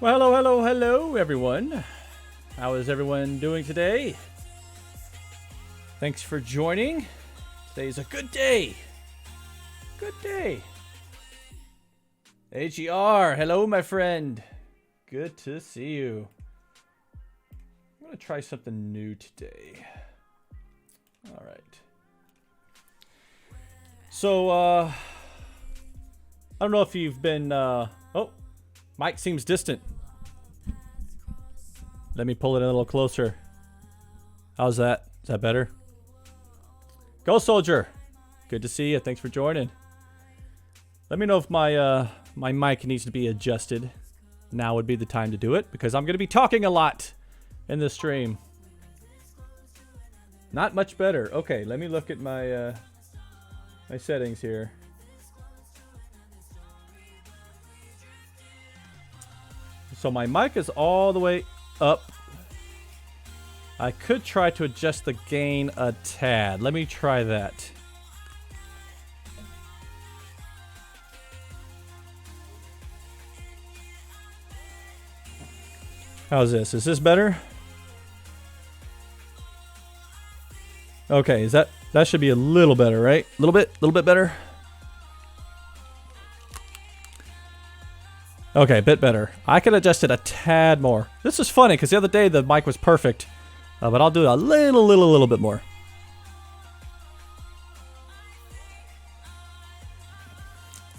Well, hello, hello, hello, everyone. How is everyone doing today? Thanks for joining. Today's a good day. Good day. AGR, hello, my friend. Good to see you. I'm going to try something new today. All right. So, I don't know if you've been, oh, Mike seems distant. Let me pull it in a little closer. How's that? Is that better? Go Soldier. Good to see you. Thanks for joining. Let me know if my my mic needs to be adjusted. Now would be the time to do it because I'm going to be talking a lot in this stream. Not much better. Okay, let me look at my my settings here. So my mic is all the way up. I could try to adjust the gain a tad. Let me try that. How's this? Is this better? Okay, is that should be a little better, right? A little bit better. Okay, a bit better. I could adjust it a tad more. This is funny because the other day the mic was perfect, but I'll do it a little bit more.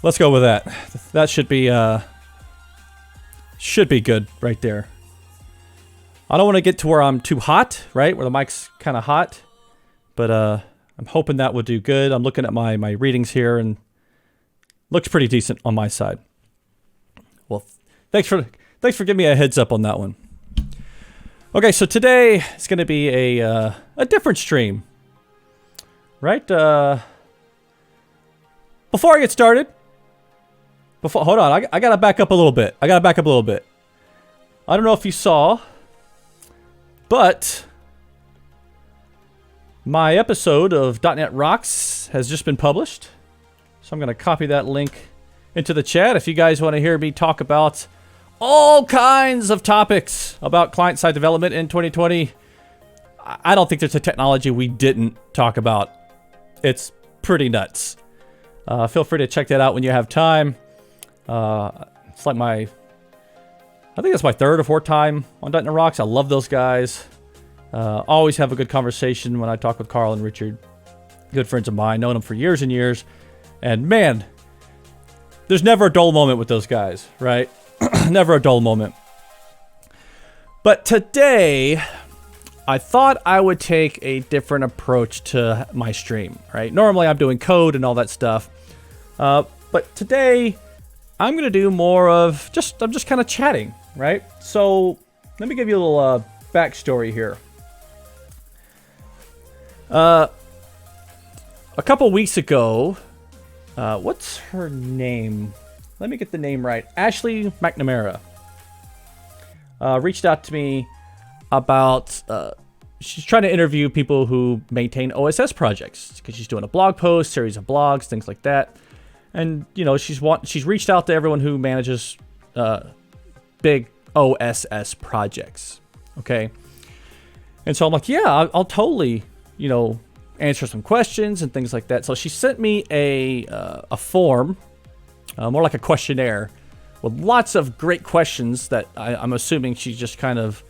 Let's go with that. That should be good right there. I don't want to get to where I'm too hot, right? Where the mic's kind of hot, but I'm hoping that will do good. I'm looking at my readings here and looks pretty decent on my side. Well, thanks for giving me a heads up on that one. Okay, so today it's going to be a different stream, right? Before I get started, hold on, I gotta back up a little bit. I don't know if you saw, but my episode of .NET Rocks has just been published, so I'm going to copy that link into the chat if you guys want to hear me talk about all kinds of topics about client-side development in 2020. I don't think there's a technology we didn't talk about. It's pretty nuts. Feel free to check that out when you have time. It's like I think it's my third or fourth time on .NET Rocks. I love those guys. Always have a good conversation when I talk with Carl and Richard. Good friends of mine, known them for years and years. And man, there's never a dull moment with those guys, right? Never a dull moment. But today, I thought I would take a different approach to my stream, right? Normally, I'm doing code and all that stuff. But today, I'm going to do more of I'm just kind of chatting, right? So, let me give you a little backstory here. A couple weeks ago, what's her name? Let me get the name right. Ashley McNamara reached out to me about she's trying to interview people who maintain OSS projects because she's doing a blog post, series of blogs, things like that. And you know, she's reached out to everyone who manages big OSS projects. Okay, and so I'm like, yeah, I'll totally, you know, answer some questions and things like that. So she sent me a form, more like a questionnaire, with lots of great questions that I'm assuming she's just kind of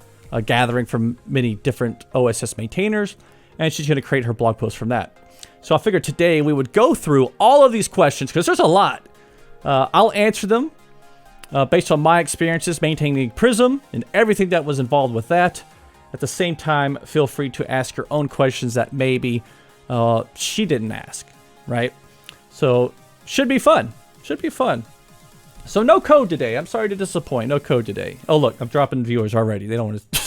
gathering from many different OSS maintainers, and she's going to create her blog post from that. So I figured today we would go through all of these questions because there's a lot. I'll answer them based on my experiences maintaining Prism and everything that was involved with that. At the same time, feel free to ask your own questions that maybe she didn't ask, right? So, should be fun. Should be fun. So, no code today. I'm sorry to disappoint. No code today. Oh, look, I'm dropping viewers already. They don't want to...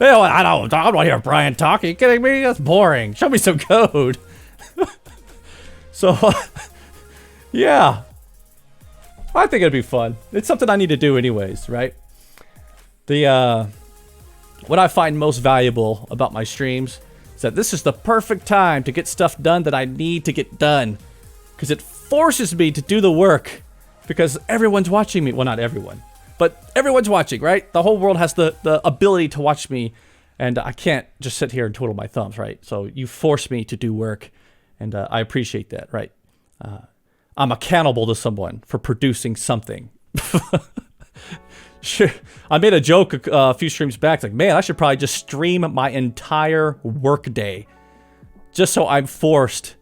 I don't want to hear Brian talk. Are you kidding me? That's boring. Show me some code. So, yeah. I think it'd be fun. It's something I need to do anyways, right? What I find most valuable about my streams is that this is the perfect time to get stuff done that I need to get done. Because it forces me to do the work. Because everyone's watching me. Well, not everyone. But everyone's watching, right? The whole world has the ability to watch me, and I can't just sit here and twiddle my thumbs, right? So you force me to do work, and I appreciate that, right? I'm accountable to someone for producing something. Sure. I made a joke a few streams back, like, man, I should probably just stream my entire work day, just so I'm forced,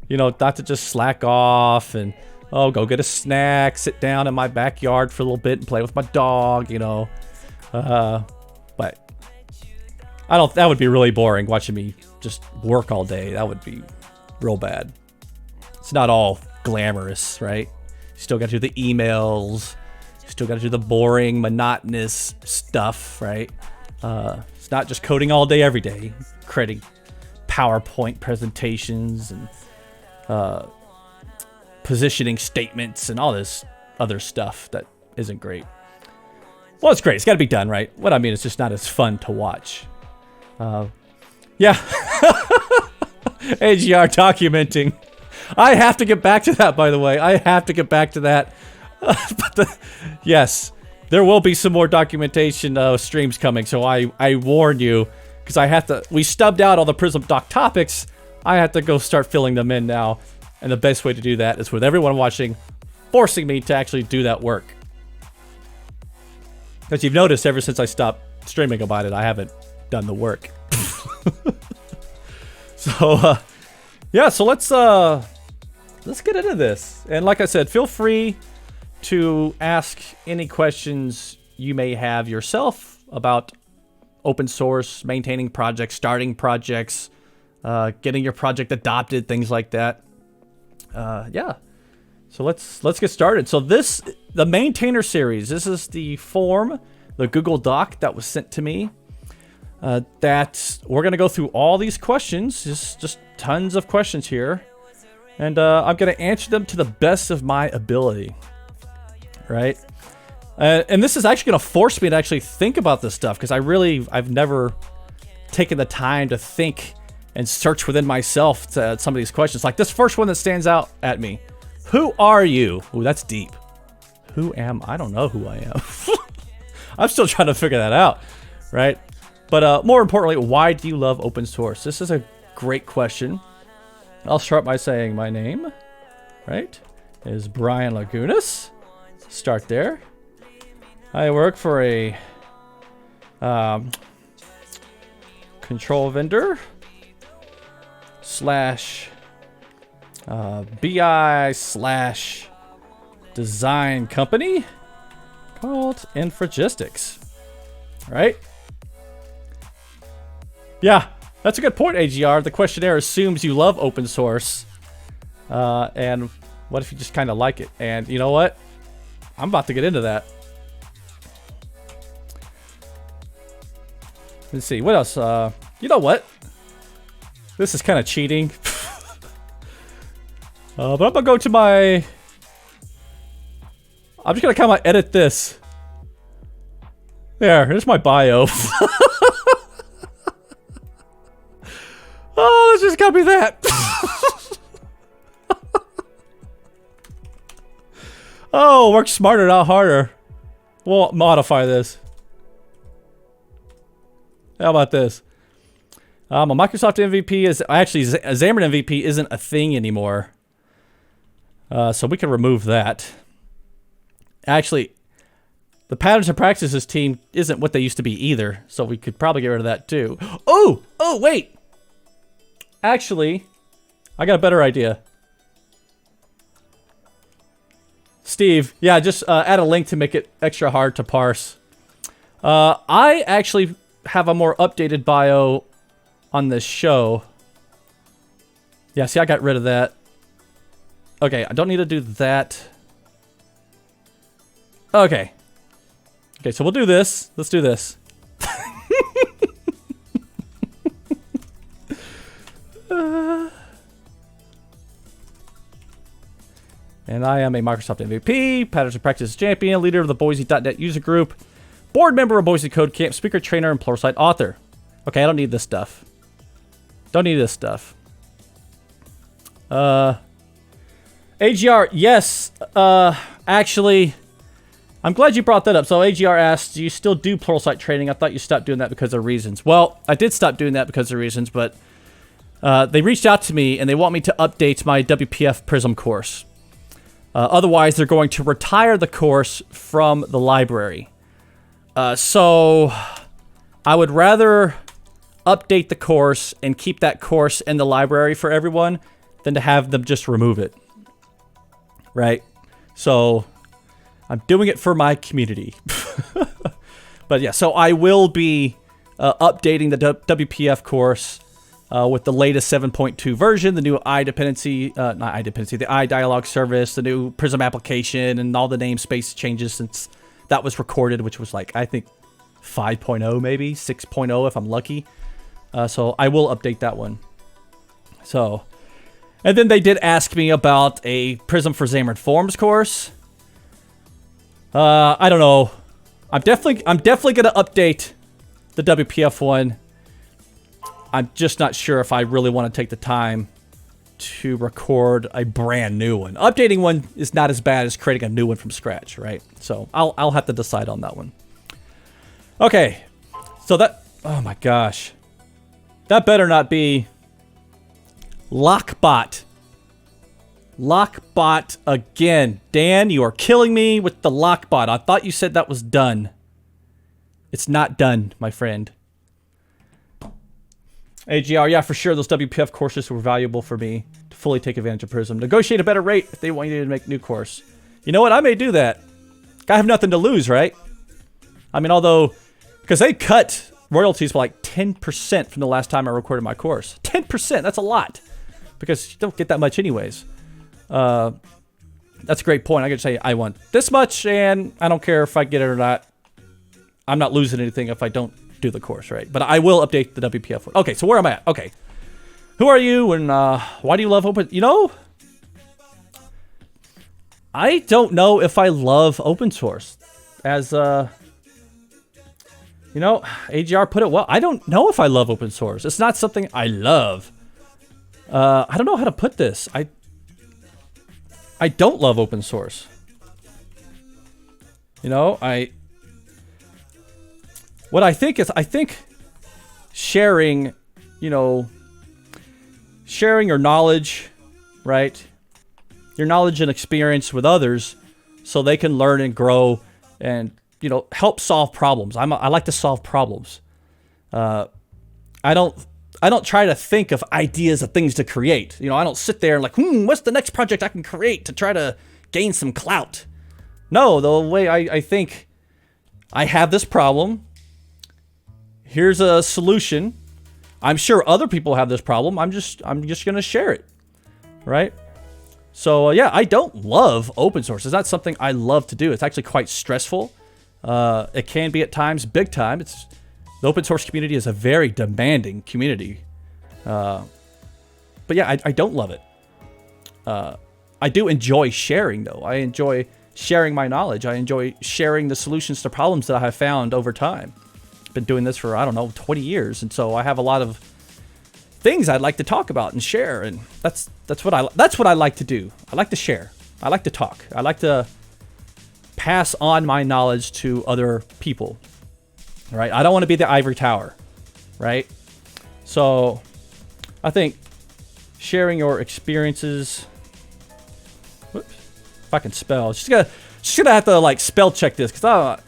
you know, not to just slack off and, oh, go get a snack, sit down in my backyard for a little bit and play with my dog, you know. But that would be really boring watching me just work all day. That would be real bad. It's not all glamorous, right? You still got to do the emails. You still got to do the boring, monotonous stuff, right? It's not just coding all day, every day. Creating PowerPoint presentations and positioning statements and all this other stuff that isn't great. Well, it's great. It's got to be done, right? What I mean, it's just not as fun to watch. Yeah. AGR documenting. I have to get back to that, by the way. I have to get back to that. Yes, there will be some more documentation streams coming, so I warn you, because we stubbed out all the Prism Doc topics. I have to go start filling them in now, and the best way to do that is with everyone watching, forcing me to actually do that work. Because you've noticed ever since I stopped streaming about it, I haven't done the work. So, yeah, so let's get into this. And like I said, feel free to ask any questions you may have yourself about open source, maintaining projects, starting projects, getting your project adopted, things like that. Yeah. So let's get started. So the maintainer series, this is the form, the Google Doc that was sent to me. That we're gonna go through all these questions, just tons of questions here, and I'm gonna answer them to the best of my ability. Right? And this is actually going to force me to actually think about this stuff, because I've never taken the time to think and search within myself to some of these questions. Like this first one that stands out at me. Who are you? Ooh, that's deep. Who am I? I don't know who I am. I'm still trying to figure that out, right? But more importantly, why do you love open source? This is a great question. I'll start by saying my name, right, is Brian Lagunas. Start there. I work for a control vendor slash BI slash design company called Infragistics. Right? Yeah, that's a good point, AGR. The questionnaire assumes you love open source. And what if you just kind of like it? And you know what? I'm about to get into that. Let's see, what else? You know what? This is kind of cheating. But I'm gonna go to my... I'm just gonna come and edit this. There's my bio. Oh, let's just copy that. Oh, work smarter, not harder. We'll modify this. How about this? A Microsoft MVP is actually a Xamarin MVP isn't a thing anymore. So we can remove that. Actually, the patterns and practices team isn't what they used to be either. So we could probably get rid of that too. Oh, wait. Actually, I got a better idea. Steve, yeah, just add a link to make it extra hard to parse. I actually have a more updated bio on this show. Yeah, see, I got rid of that. Okay, I don't need to do that. Okay. Okay, so we'll do this. Let's do this. And I am a Microsoft MVP, Patterns and Practices Champion, leader of the Boise.net user group, board member of Boise Code Camp, speaker, trainer, and Pluralsight author. Okay, I don't need this stuff. Don't need this stuff. AGR, yes. Actually, I'm glad you brought that up. So AGR asked, do you still do Pluralsight training? I thought you stopped doing that because of reasons. Well, I did stop doing that because of reasons, but they reached out to me and they want me to update my WPF Prism course. Otherwise, they're going to retire the course from the library. So I would rather update the course and keep that course in the library for everyone than to have them just remove it. Right? So I'm doing it for my community. But yeah, so I will be updating the WPF course with the latest 7.2 version, the new dependency, not dependency, the dialog service, the new Prism application, and all the namespace changes since that was recorded, which was like, I think 5.0 maybe, 6.0 if I'm lucky. So I will update that one. So, and then they did ask me about a Prism for xamarin.forms course. I don't know. I'm definitely gonna update the WPF one. I'm just not sure if I really want to take the time to record a brand new one. Updating one is not as bad as creating a new one from scratch, right? So I'll have to decide on that one. Okay, so that, oh my gosh, that better not be Lockbot. Lockbot again. Dan, you are killing me with the Lockbot. I thought you said that was done. It's not done, my friend. AGR, yeah, for sure. Those WPF courses were valuable for me to fully take advantage of Prism. Negotiate a better rate if they want you to make a new course. You know what? I may do that. I have nothing to lose, right? I mean, although, because they cut royalties by like 10% from the last time I recorded my course. 10%, that's a lot. Because you don't get that much anyways. That's a great point. I could say I want this much, and I don't care if I get it or not. I'm not losing anything if I don't do the course, right? But I will update the WPF one. Okay, so where am I at? Okay. Who are you, and why do you love open... You know, I don't know if I love open source. As, you know, AGR put it well. I don't know if I love open source. It's not something I love. I don't know how to put this. I don't love open source. You know, what I think is, I think sharing, you know, sharing your knowledge, right? Your knowledge and experience with others so they can learn and grow and, you know, help solve problems. I like to solve problems. I don't try to think of ideas of things to create. You know, I don't sit there and like, what's the next project I can create to try to gain some clout? No, the way I think, I have this problem. Here's a solution. I'm sure other people have this problem. I'm just gonna share it, right? So yeah, I don't love open source. It's not something I love to do. It's actually quite stressful. It can be at times, big time. The open source community is a very demanding community. But yeah, I don't love it. I do enjoy sharing though. I enjoy sharing my knowledge. I enjoy sharing the solutions to problems that I have found over time. Been doing this for, I don't know, 20 years, and so I have a lot of things I'd like to talk about and share, and that's what I like to do. I like to share. I like to talk. I like to pass on my knowledge to other people. Right? I don't want to be the ivory tower, right? So I think sharing your experiences. Whoops, if I can spell, just gonna have to like spell check this because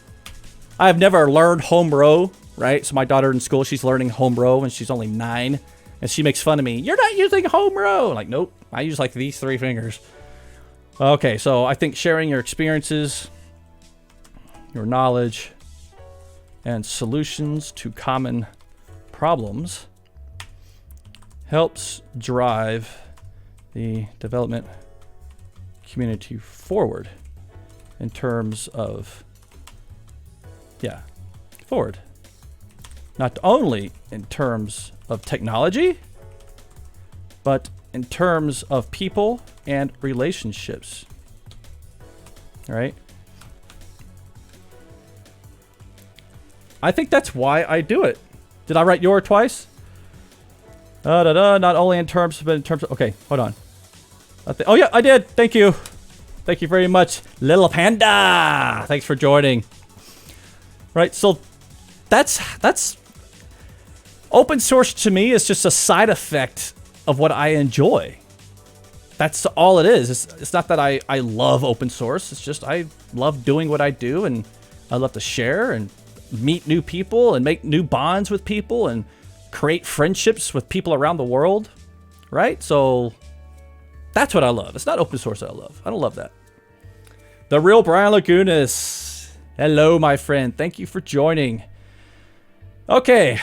I have never learned home row, right? So my daughter in school, she's learning home row and she's only 9, and she makes fun of me. You're not using home row. Like, nope, I use like these 3 fingers. Okay, so I think sharing your experiences, your knowledge, and solutions to common problems helps drive the development community forward in terms of, yeah, forward. Not only in terms of technology, but in terms of people and relationships. All right? I think that's why I do it. Did I write your twice? Not only in terms, but in terms of... Okay, hold on. Oh, yeah, I did. Thank you. Thank you very much, Little Panda. Thanks for joining. Right, so that's open source to me is just a side effect of what I enjoy. That's all it is. It's not that I love open source. It's just I love doing what I do, and I love to share and meet new people and make new bonds with people and create friendships with people around the world, right? So that's what I love. It's not open source that I love. I don't love that. The real Brian Lagunas. Hello, my friend. Thank you for joining. Okay.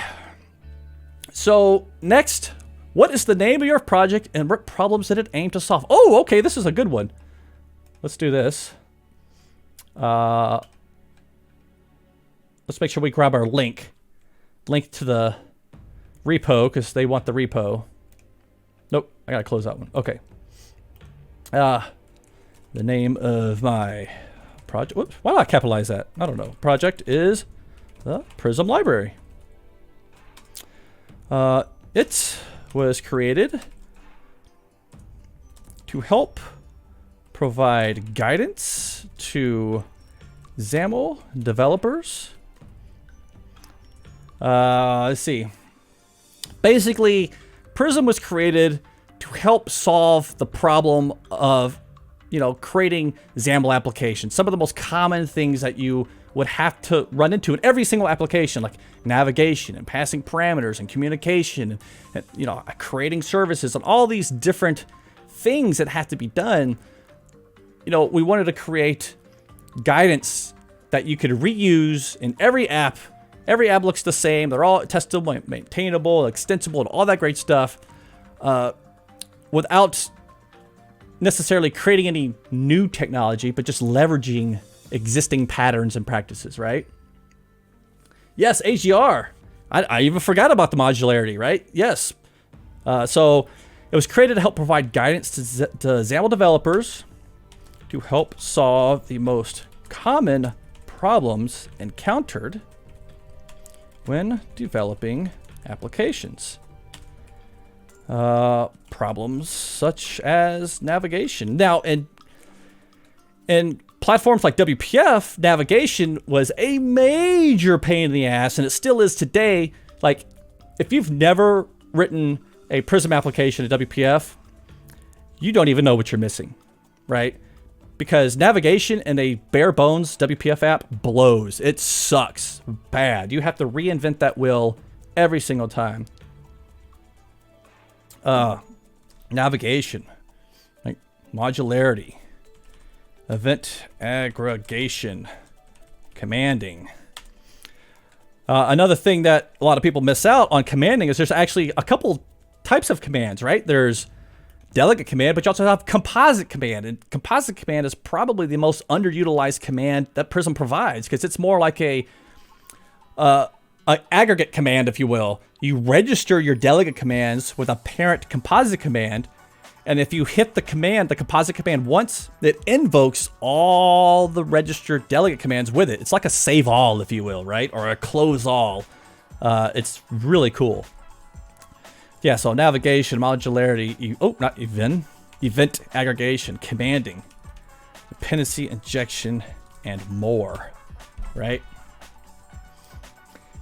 So next, what is the name of your project and what problems did it aim to solve? Oh, okay. This is a good one. Let's do this. Let's make sure we grab our link to the repo because they want the repo. Nope. I got to close that one. Okay. The name of my project. Whoops, why did I capitalize that? I don't know. Project is the Prism Library. It was created to help provide guidance to XAML developers. Let's see. Basically, Prism was created to help solve the problem of creating XAML applications. Some of the most common things that you would have to run into in every single application, like navigation and passing parameters and communication and creating services and all these different things that have to be done. We wanted to create guidance that you could reuse in every app. Every app looks the same. They're all testable, maintainable, extensible, and all that great stuff without necessarily creating any new technology, but just leveraging existing patterns and practices, right? Yes, AGR. I even forgot about the modularity, right? Yes. So it was created to help provide guidance to XAML developers to help solve the most common problems encountered when developing applications. Problems such as navigation. Now, in platforms like WPF, navigation was a major pain in the ass, and it still is today. Like, if you've never written a Prism application at WPF, you don't even know what you're missing, right? Because navigation in a bare bones WPF app blows. It sucks bad. You have to reinvent that wheel every single time. Navigation, like modularity, event aggregation, commanding. Another thing that a lot of people miss out on commanding is there's actually a couple types of commands, right? There's delegate command, but you also have composite command. And composite command is probably the most underutilized command that Prism provides because it's more like an aggregate command, if you will. You register your delegate commands with a parent composite command, and if you hit the composite command once, it invokes all the registered delegate commands with it. It's like a save all, if you will, right? Or a close all. It's really cool. Yeah, so navigation, modularity, not event aggregation, commanding, dependency injection, and more, right?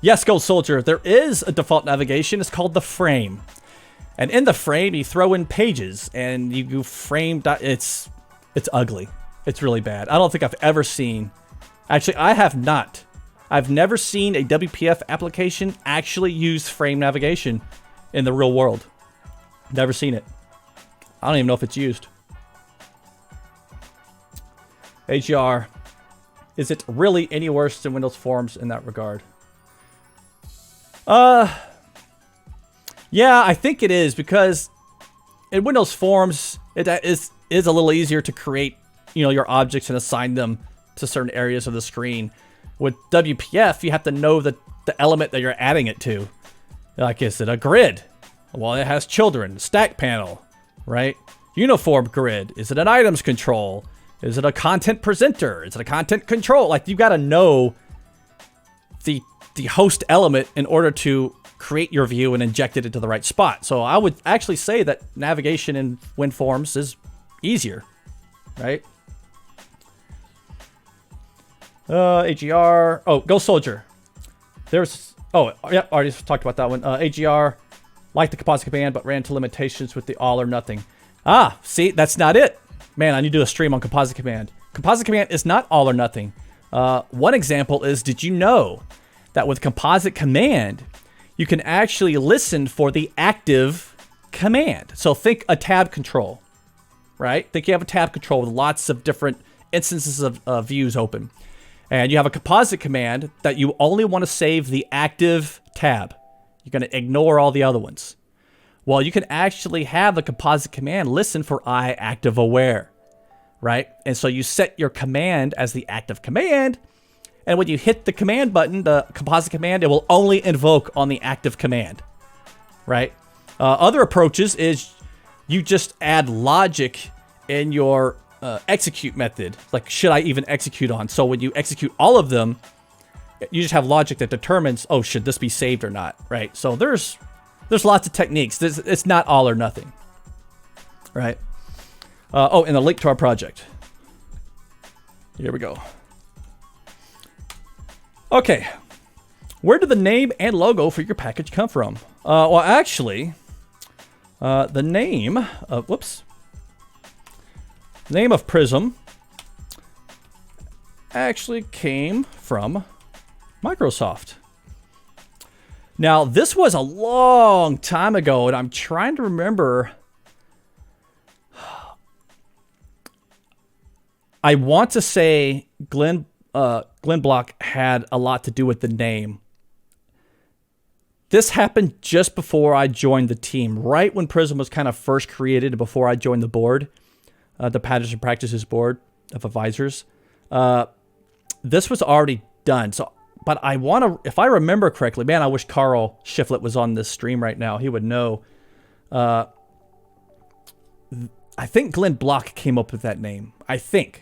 Yes, Gold Soldier, there is a default navigation. It's called the frame. And in the frame, you throw in pages and you frame. It's ugly. It's really bad. I don't think I've ever seen. Actually, I have not. I've never seen a WPF application actually use frame navigation in the real world. Never seen it. I don't even know if it's used. AGR. Is it really any worse than Windows Forms in that regard? Yeah, I think it is because in Windows Forms, it is a little easier to create, your objects and assign them to certain areas of the screen. With WPF, you have to know the element that you're adding it to. Like, is it a grid? Well, it has children, stack panel, right? Uniform grid. Is it an items control? Is it a content presenter? Is it a content control? Like, you've got to know the host element in order to create your view and inject it into the right spot. So I would actually say that navigation in WinForms is easier, right? AGR. Oh, Go Soldier. There's... Oh, yeah, already talked about that one. AGR, like the composite command, but ran into limitations with the all or nothing. Ah, see, that's not it. Man, I need to do a stream on composite command. Composite command is not all or nothing. One example is, did you know that with composite command, you can actually listen for the active command? So think a tab control, right? Think you have a tab control with lots of different instances of views open. And you have a composite command that you only want to save the active tab. You're going to ignore all the other ones. Well, you can actually have the composite command listen for I active aware, right? And so you set your command as the active command. And when you hit the command button, the composite command, it will only invoke on the active command, right? Other approaches is you just add logic in your execute method. Like, should I even execute on? So when you execute all of them, you just have logic that determines, oh, should this be saved or not, right? So there's lots of techniques. It's not all or nothing, right? Oh, and a link to our project. Here we go. Okay, where did the name and logo for your package come from? Well, actually, the name of, name of Prism actually came from Microsoft. Now, this was a long time ago, and I'm trying to remember. I want to say Glenn Block had a lot to do with the name. This happened just before I joined the team, right when Prism was kind of first created, before I joined the board, the Patterns and Practices board of advisors. This was already done. So, but I want to, if I remember correctly, man, I wish Carl Shiflett was on this stream right now. He would know. I think Glenn Block came up with that name. I think.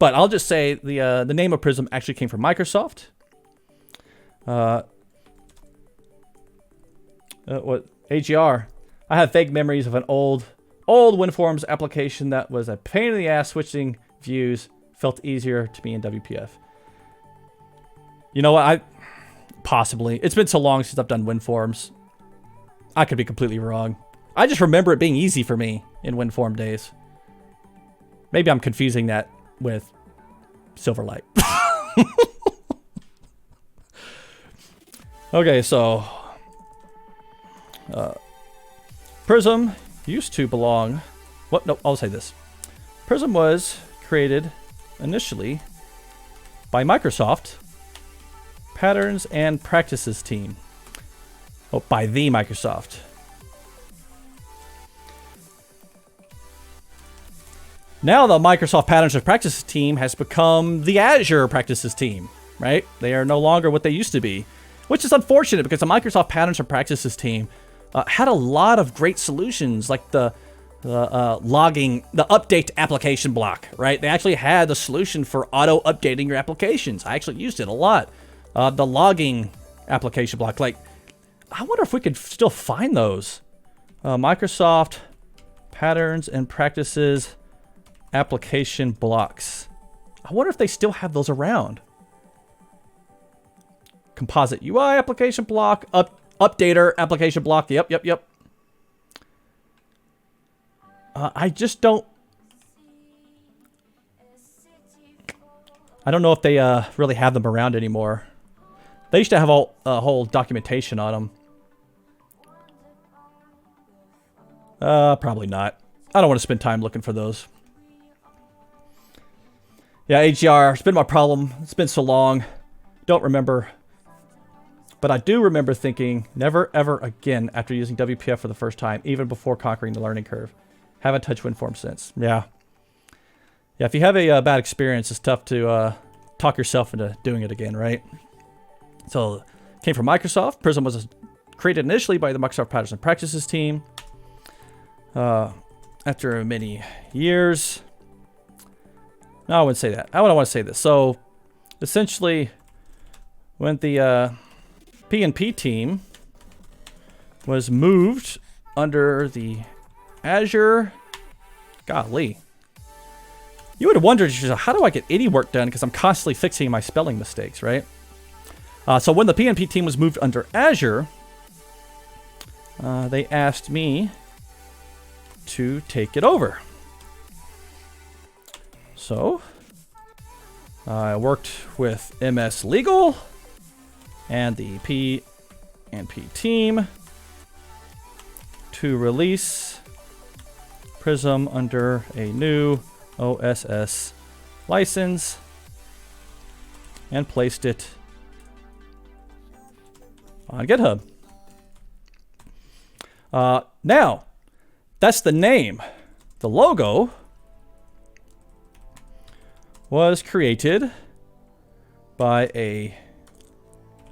But I'll just say the name of Prism actually came from Microsoft. What AGR? I have vague memories of an old WinForms application that was a pain in the ass. Switching views felt easier to me in WPF. You know what? Possibly. It's been so long since I've done WinForms. I could be completely wrong. I just remember it being easy for me in WinForm days. Maybe I'm confusing that with Silverlight. Okay, so Prism used to belong. What? No, I'll say this. Prism was created initially by Microsoft Patterns and Practices team. Oh, by the Microsoft. Now the Microsoft Patterns and Practices team has become the Azure Practices team, right? They are no longer what they used to be, which is unfortunate because the Microsoft Patterns and Practices team had a lot of great solutions, like the logging, the update application block, right? They actually had the solution for auto updating your applications. I actually used it a lot. The logging application block, like, I wonder if we could still find those. Microsoft Patterns and Practices application blocks. I wonder if they still have those around. Composite UI application block, updater application block. Yep. I just don't. I don't know if they really have them around anymore. They used to have a whole documentation on them. Probably not. I don't want to spend time looking for those. Yeah, AGR, it's been my problem. It's been so long. Don't remember. But I do remember thinking, never ever again after using WPF for the first time, even before conquering the learning curve. Haven't touched WinForms since. Yeah, if you have a bad experience, it's tough to talk yourself into doing it again, right? So, it came from Microsoft. Prism was created initially by the Microsoft Patterns and Practices team. After many years... No, I wouldn't say that. I don't want to say this. So, essentially, when the P&P team was moved under the Azure, You would have wondered, how do I get any work done? Because I'm constantly fixing my spelling mistakes, right? So when the PNP team was moved under Azure, they asked me to take it over. So I worked with MS Legal and the PNP team to release Prism under a new OSS license and placed it on GitHub. Now, that's the name. The logo was created by a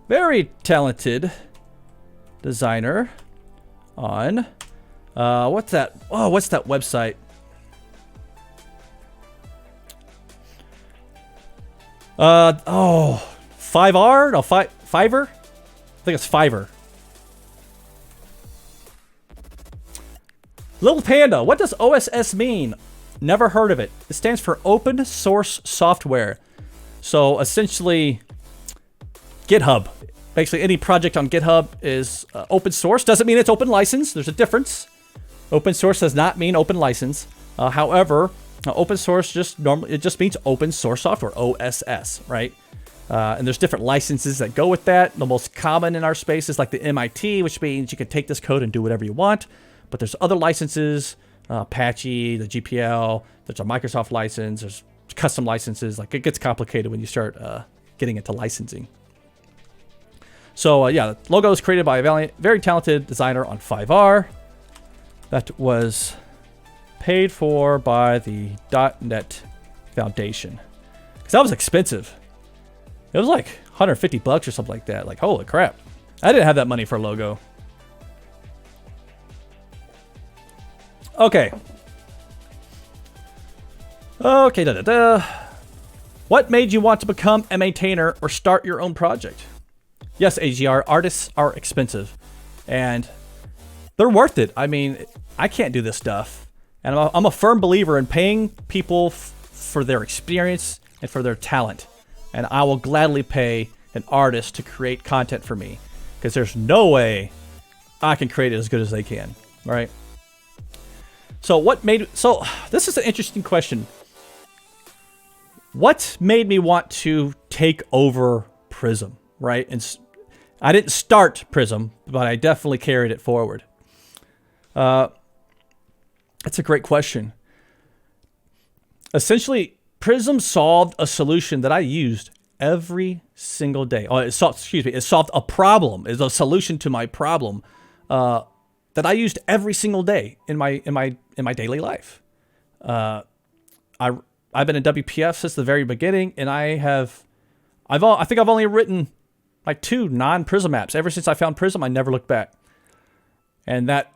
very talented designer on what's that? Oh, what's that website? Oh, 5R? No, Fiverr? I think it's Fiverr. Little Panda, what does OSS mean? Never heard of it. It stands for Open Source Software. So essentially, GitHub. Basically, any project on GitHub is open source. Doesn't mean it's open license. There's a difference. Open source does not mean open license. However, open source just means open source software, OSS, right? And there's different licenses that go with that. The most common in our space is like the MIT, which means you can take this code and do whatever you want. But there's other licenses, Apache, the GPL, there's a Microsoft license, there's custom licenses. Like, it gets complicated when you start getting into licensing. So yeah, the logo was created by a very talented designer on 5R. That was paid for by the .NET Foundation. Because that was expensive. It was like 150 bucks or something like that. Like, holy crap. I didn't have that money for a logo. Okay. Okay, What made you want to become a maintainer or start your own project? Yes, AGR, artists are expensive. And they're worth it. I mean, I can't do this stuff. And I'm a firm believer in paying people for their experience and for their talent. And I will gladly pay an artist to create content for me. Because there's no way I can create it as good as they can. Right? So this is an interesting question. What made me want to take over Prism, right? And I didn't start Prism, but I definitely carried it forward. That's a great question. Essentially, Prism solved a solution that I used every single day. Oh, it solved a problem. It's a solution to my problem that I used every single day in my daily life. I've been in WPF since the very beginning, and I think I've only written like 2 non-Prism apps. Ever since I found Prism, I never looked back. And that,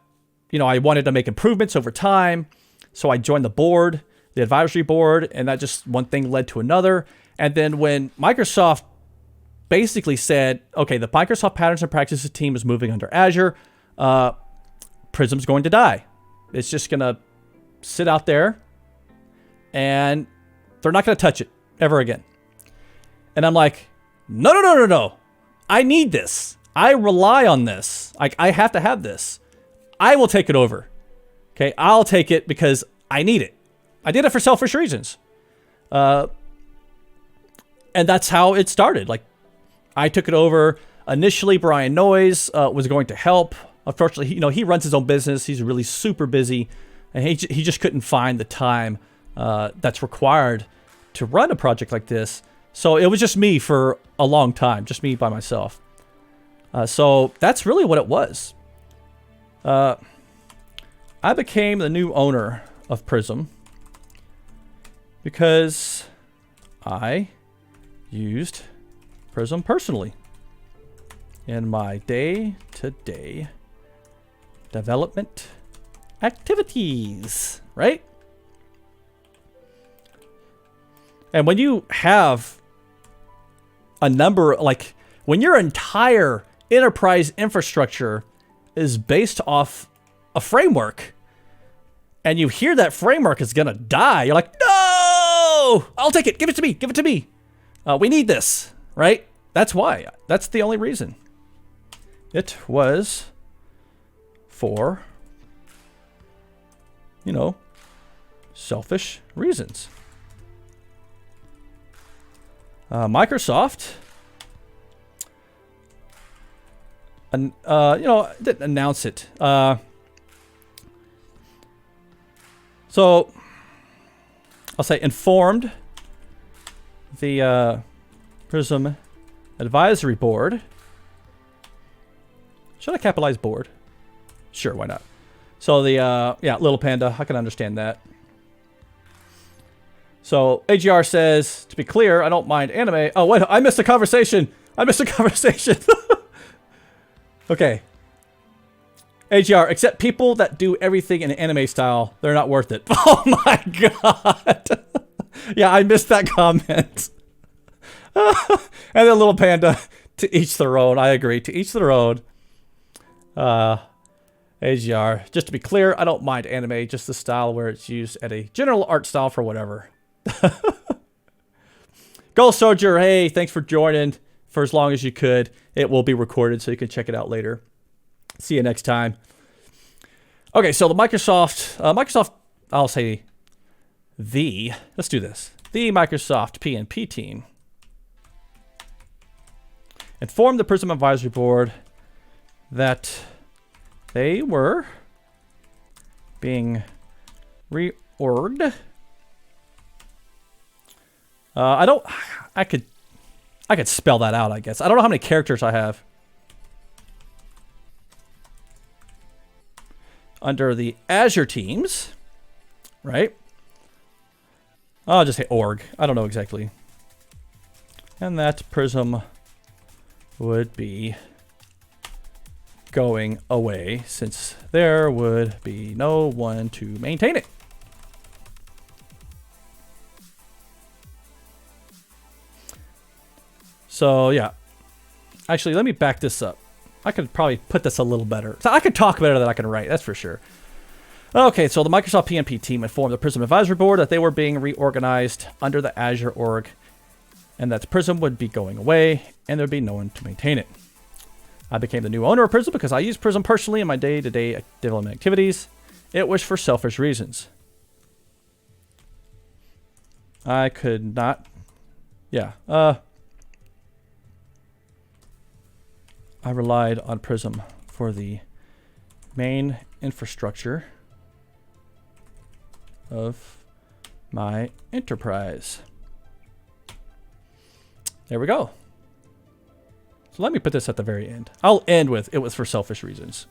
I wanted to make improvements over time, so I joined the board, the advisory board, and that just one thing led to another. And then when Microsoft basically said, okay, the Microsoft Patterns and Practices team is moving under Azure, Prism's going to die. It's just going to sit out there, and they're not going to touch it ever again. And I'm like, no. I need this. I rely on this. I have to have this. I will take it over. Okay, I'll take it because I need it. I did it for selfish reasons. And that's how it started. Like, I took it over. Initially, Brian Noyes was going to help. Unfortunately, he runs his own business. He's really super busy. And he just couldn't find the time that's required to run a project like this. So it was just me for a long time, just me by myself. So that's really what it was. I became the new owner of Prism because I used Prism personally in my day-to-day development activities, right? And when you have a number, like when your entire enterprise infrastructure is based off a framework and you hear that framework is going to die, you're like, no! no, I'll take it. Give it to me. Give it to me. We need this, right? That's why. That's the only reason. It was for, you know, selfish reasons. Microsoft, you know, didn't announce it. So I'll say informed the Prism Advisory Board. Should I capitalize board? Sure, why not? So the, yeah, Little Panda, I can understand that. So AGR says, to be clear, I don't mind anime. Oh, wait, I missed a conversation. I missed a conversation. Okay. AGR, except people that do everything in anime style, they're not worth it. Oh my god. Yeah, I missed that comment. And then Little Panda, to each their own. I agree, to each their own. AGR, just to be clear, I don't mind anime, just the style where it's used at a general art style for whatever. Gold Soldier, hey, thanks for joining for as long as you could. It will be recorded so you can check it out later. See you next time. Okay, so the Microsoft, I'll say let's do this. The Microsoft PNP team informed the Prism Advisory Board that they were being reorged. I could spell that out, I guess. I don't know how many characters I have. Under the Azure teams, right? I'll just say org. I don't know exactly. And that Prism would be going away since there would be no one to maintain it. So yeah, actually, let me back this up. I could probably put this a little better. So I could talk better than I can write, that's for sure. Okay, so the Microsoft PNP team informed the Prism Advisory Board that they were being reorganized under the Azure org, and that Prism would be going away, and there'd be no one to maintain it. I became the new owner of Prism because I use Prism personally in my day-to-day development activities. It was for selfish reasons. I could not... Yeah, I relied on Prism for the main infrastructure of my enterprise. There we go. So let me put this at the very end. I'll end with, it was for selfish reasons.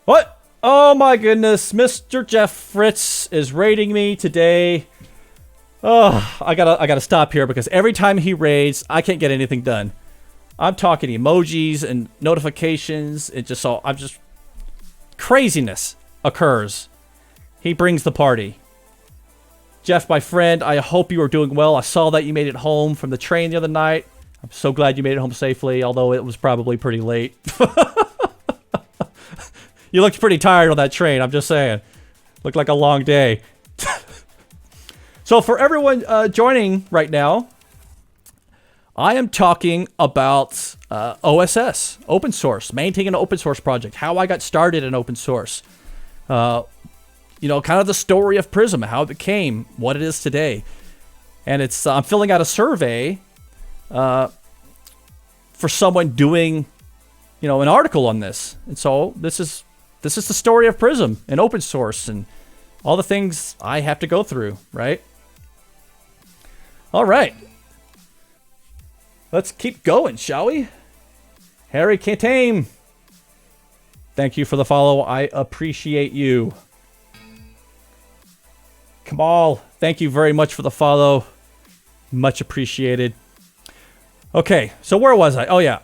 What? Oh my goodness, Mr. Jeff Fritz is raiding me today. Oh, I gotta stop here because every time he raids, I can't get anything done. I'm talking emojis and notifications. It just craziness occurs. He brings the party. Jeff, my friend, I hope you are doing well. I saw that you made it home from the train the other night. I'm so glad you made it home safely, although it was probably pretty late. You looked pretty tired on that train, I'm just saying. Looked like a long day. So for everyone joining right now, I am talking about OSS, open source, maintaining an open source project, how I got started in open source. You know, kind of the story of Prism, how it became what it is today. And it's I'm filling out a survey for someone doing, you know, an article on this. And so this is the story of Prism and open source and all the things I have to go through, right? All right. Let's keep going, shall we? Harry Katame. Thank you for the follow. I appreciate you. Kamal, thank you very much for the follow. Much appreciated. Okay, so where was I? Oh, yeah.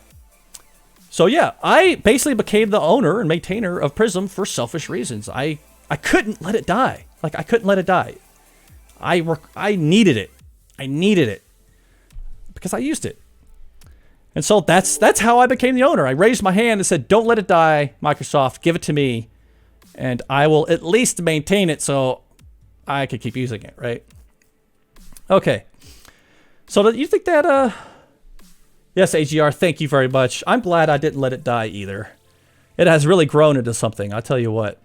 So, yeah, I basically became the owner and maintainer of Prism for selfish reasons. I couldn't let it die. Like, I couldn't let it die. I needed it. I needed it because I used it. And so that's how I became the owner. I raised my hand and said, don't let it die, Microsoft. Give it to me. And I will at least maintain it so I could keep using it, right? Okay. So do you think that, yes, AGR, thank you very much. I'm glad I didn't let it die either. It has really grown into something, I'll tell you what.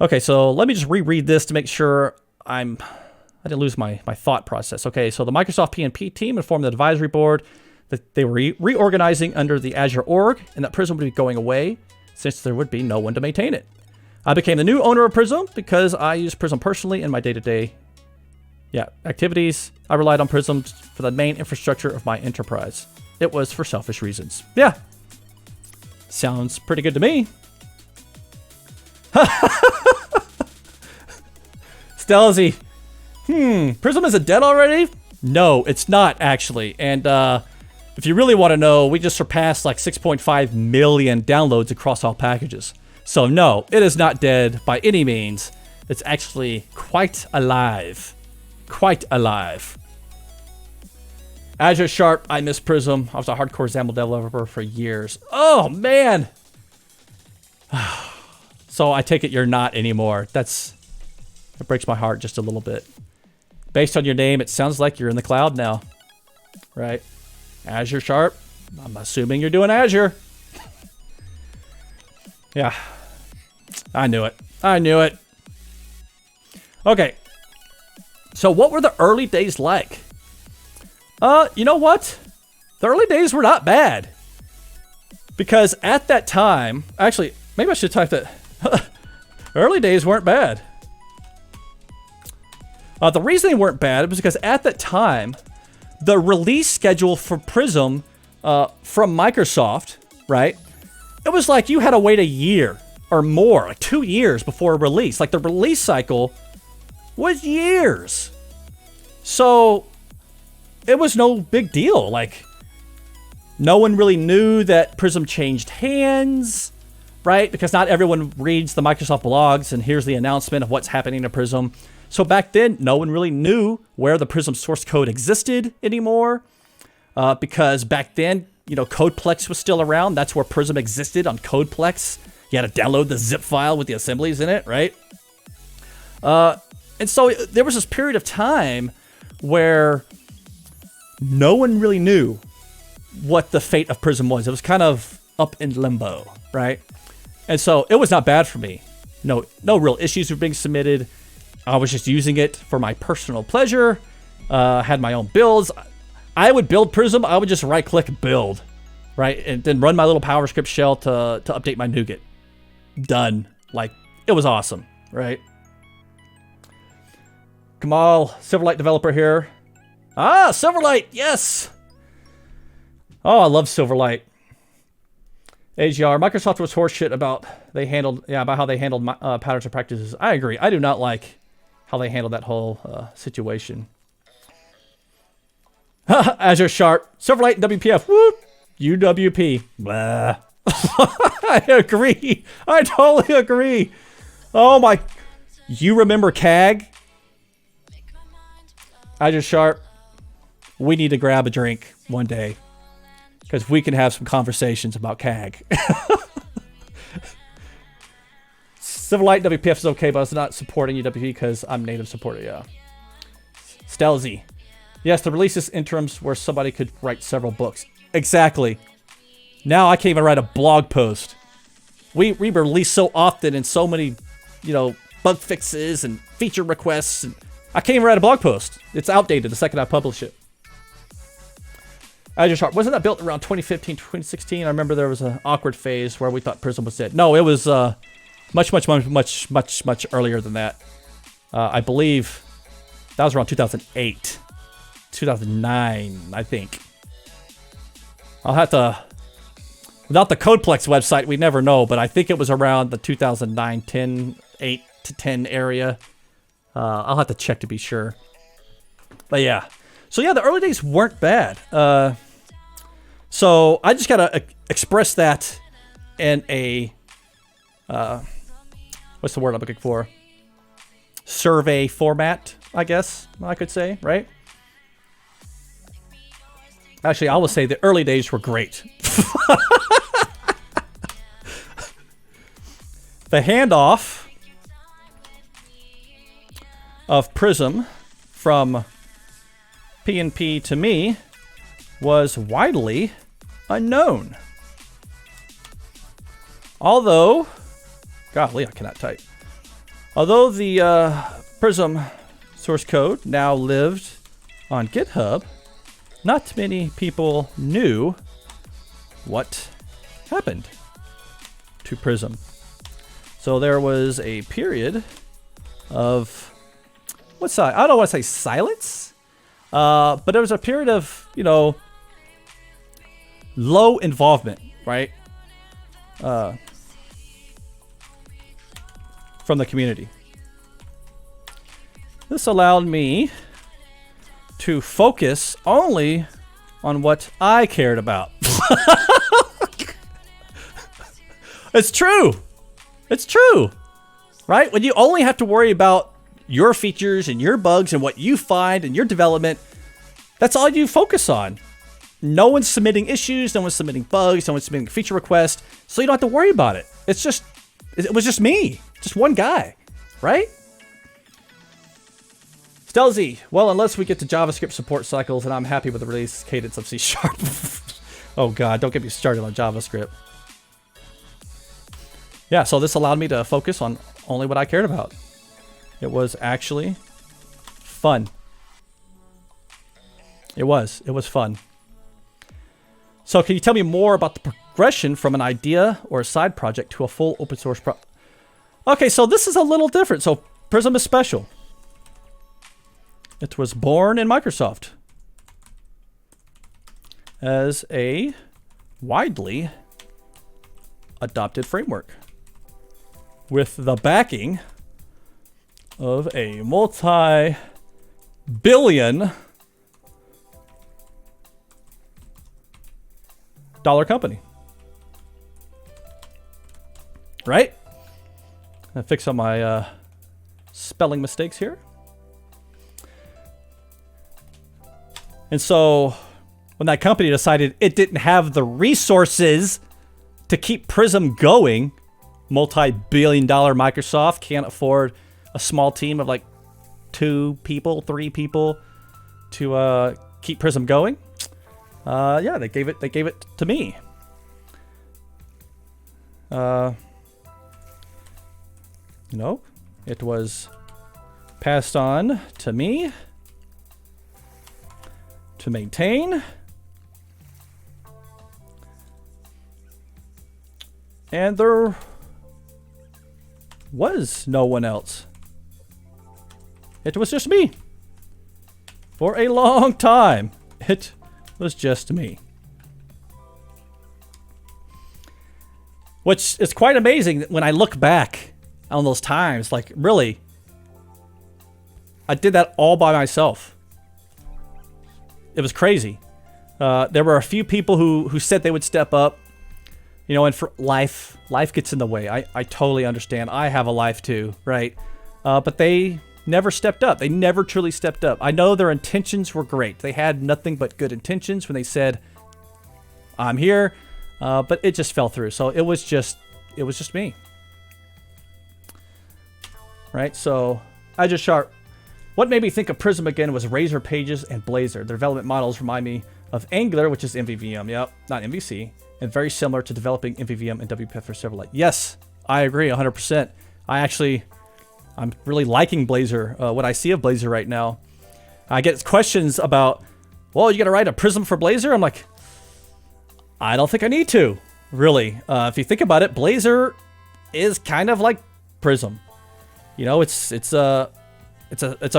Okay, so let me just reread this to make sure I didn't lose my thought process. Okay, so the Microsoft PnP team informed the advisory board that they were reorganizing under the Azure org and that Prism would be going away since there would be no one to maintain it. I became the new owner of Prism because I use Prism personally in my day-to-day activities. I relied on Prism for the main infrastructure of my enterprise. It was for selfish reasons. Yeah. Sounds pretty good to me. Stelzy. Prism isn't dead already? No, it's not actually. And if you really want to know, we just surpassed like 6.5 million downloads across all packages. So no, it is not dead by any means. It's actually quite alive. Quite alive. Azure Sharp, I miss Prism. I was a hardcore XAML developer for years. Oh, man. So I take it you're not anymore. It breaks my heart just a little bit. Based on your name, it sounds like you're in the cloud now. Right? Azure Sharp. I'm assuming you're doing Azure. Yeah. I knew it. I knew it. Okay. So what were the early days like? You know what? The early days were not bad. Because at that time, actually, maybe I should type that. Early days weren't bad. The reason they weren't bad was because at that time, the release schedule for Prism from Microsoft, right? It was like you had to wait a year or more, like 2 years before a release. Like the release cycle was years. So it was no big deal. Like no one really knew that Prism changed hands, right? Because not everyone reads the Microsoft blogs and here's the announcement of what's happening to Prism. So back then, no one really knew where the Prism source code existed anymore. Because back then, you know, Codeplex was still around. That's where Prism existed, on Codeplex. You had to download the zip file with the assemblies in it, right? And so there was this period of time where no one really knew what the fate of Prism was. It was kind of up in limbo, right? And so it was not bad for me. No real issues were being submitted. I was just using it for my personal pleasure. Had my own builds. I would build Prism. I would just right-click build, right? And then run my little PowerScript shell to update my NuGet. Done. Like, it was awesome, right? Kamal, Silverlight developer here. Ah, Silverlight, yes! Oh, I love Silverlight. AGR, Microsoft was horseshit about how they handled patterns and practices. I agree. I do not like how they handled that whole situation. Azure Sharp, Silverlight, and WPF. Whoop! UWP. Blah. I agree. I totally agree. Oh my. You remember CAG? Azure Sharp. We need to grab a drink one day, because we can have some conversations about CAG. Silverlight WPF is okay, but it's not supporting UWP because I'm native supporter, yeah. Stelzy. Yes, the releases interims where somebody could write several books. Exactly. Now I can't even write a blog post. We release so often and so many, you know, bug fixes and feature requests. And I can't even write a blog post. It's outdated the second I publish it. Azure Sharp, wasn't that built around 2015, 2016? I remember there was an awkward phase where we thought Prism was dead. No, it was much earlier than that. I believe that was around 2008, 2009, I think. I'll have to, without the Codeplex website, we never know, but I think it was around the 2009, 10, 8 to 10 area. I'll have to check to be sure. But yeah. So yeah, the early days weren't bad. So I just gotta express that in a, what's the word I'm looking for? Survey format, I guess I could say, right? Actually, I will say the early days were great. The handoff of Prism from PNP to me was widely unknown. Although, golly, I cannot type. Although the Prism source code now lived on GitHub, not many people knew what happened to Prism. So there was a period of, I don't want to say silence, but there was a period of, low involvement, right? From the community. This allowed me to focus only on what I cared about. It's true. It's true. Right? When you only have to worry about your features and your bugs and what you find in your development, that's all you focus on. No one's submitting issues, no one's submitting bugs, no one's submitting feature requests, so you don't have to worry about it. It was just me. Just one guy, right? Stelzy, well, unless we get to JavaScript support cycles, and I'm happy with the release cadence of C#. Oh God, don't get me started on JavaScript. Yeah, so this allowed me to focus on only what I cared about. It was actually fun. It was fun. So can you tell me more about the progression from an idea or a side project to a full open source project? Okay, so this is a little different. So Prism is special. It was born in Microsoft as a widely adopted framework with the backing of a multi-billion dollar company. Right? I fix up my spelling mistakes here. And so when that company decided it didn't have the resources to keep Prism going, multi-billion-dollar Microsoft can't afford a small team of like 2 people, 3 people to keep Prism going. Yeah, they gave it to me. It was passed on to me to maintain. And there was no one else. It was just me. For a long time, it was just me. Which is quite amazing when I look back on those times. Like, really, I did that all by myself. It was crazy. There were a few people who said they would step up. And for life gets in the way. I totally understand. I have a life too, right? But they never stepped up. They never truly stepped up. I know their intentions were great. They had nothing but good intentions when they said, I'm here, but it just fell through. So it was just me. Right? So Azure Sharp. What made me think of Prism again was Razor Pages and Blazor. The development models remind me of Angular, which is MVVM. Yep, not MVC. And very similar to developing MVVM and WPF for Silverlight. Yes, I agree 100%. I'm really liking Blazor, what I see of Blazor right now. I get questions about, well, you got to write a Prism for Blazor? I'm like, I don't think I need to, really. If you think about it, Blazor is kind of like Prism. It's a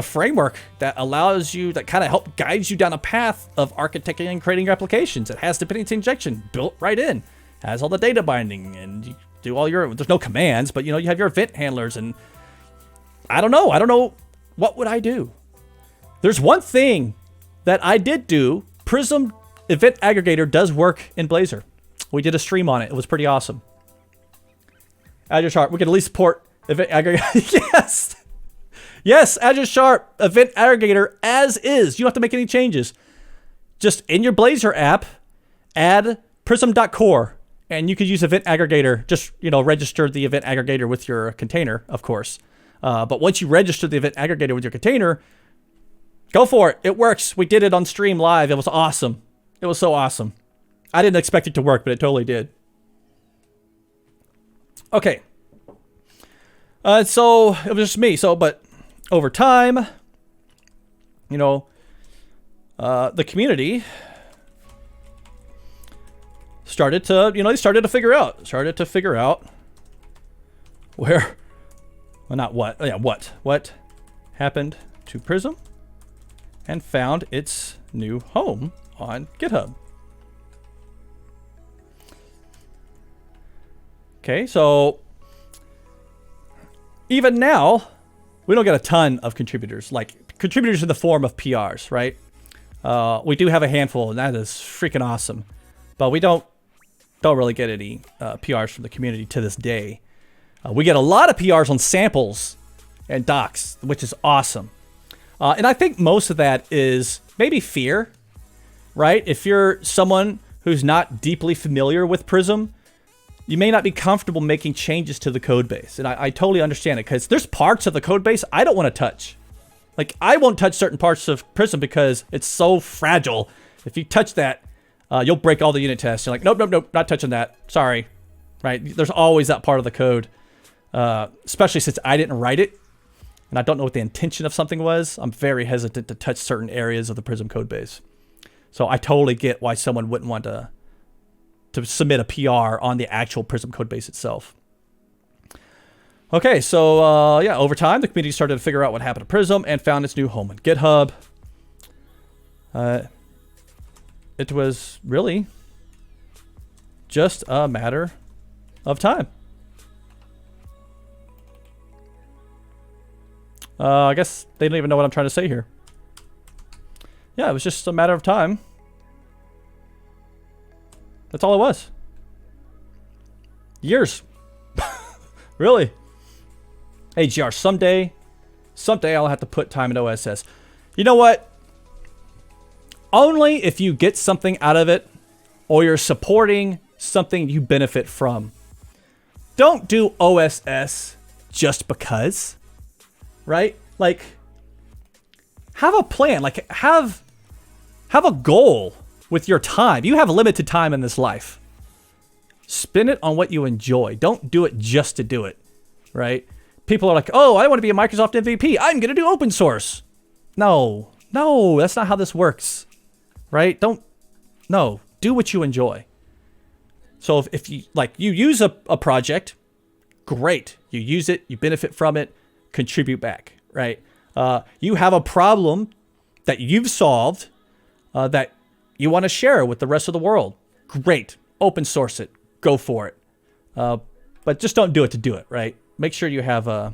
framework that allows you, that kind of guides you down a path of architecting and creating your applications. It has dependency injection built right in, has all the data binding, and you do all there's no commands, but you have your event handlers, and I don't know. What would I do? There's one thing that I did do. Prism Event Aggregator does work in Blazor. We did a stream on it. It was pretty awesome. Azure Sharp, we can at least support Event Aggregator. Yes. Yes, Azure Sharp Event Aggregator as is. You don't have to make any changes. Just in your Blazor app, add prism.core, and you could use Event Aggregator. Just, register the Event Aggregator with your container, of course. But once you register the event aggregator with your container, go for it. It works. We did it on stream live. It was awesome. It was so awesome. I didn't expect it to work, but it totally did. Okay. So it was just me. But over time, you know, the community started to, they started to figure out where, well, not what, yeah, what happened to Prism, and found its new home on GitHub. Okay, so even now, we don't get a ton of contributors, like contributors in the form of PRs, right? We do have a handful, and that is freaking awesome. But we don't really get any PRs from the community to this day. We get a lot of PRs on samples and docs, which is awesome. And I think most of that is maybe fear, right? If you're someone who's not deeply familiar with Prism, you may not be comfortable making changes to the code base. And I totally understand it, because there's parts of the code base I don't want to touch. Like, I won't touch certain parts of Prism because it's so fragile. If you touch that, you'll break all the unit tests. You're like, nope, not touching that. Sorry, right? There's always that part of the code, especially since I didn't write it, and I don't know what the intention of something was. I'm very hesitant to touch certain areas of the Prism code base. So I totally get why someone wouldn't want to submit a PR on the actual Prism code base itself. Okay, so yeah, over time, the community started to figure out what happened to Prism and found its new home on GitHub. It was really just a matter of time. I guess they don't even know what I'm trying to say here. Yeah, it was just a matter of time. That's all it was. Years. Really. Hey, GR, someday I'll have to put time in OSS. You know what? Only if you get something out of it, or you're supporting something you benefit from. Don't do OSS just because, right? Like, have a plan. Like, have a goal with your time. You have limited time in this life. Spend it on what you enjoy. Don't do it just to do it, right? People are like, oh, I want to be a Microsoft MVP. I'm going to do open source. No, that's not how this works, right? Do what you enjoy. So if you use a project, great. You use it, you benefit from it, contribute back, right? You have a problem that you've solved that you want to share with the rest of the world. Great. Open source it. Go for it. But just don't do it to do it, right? Make sure you have a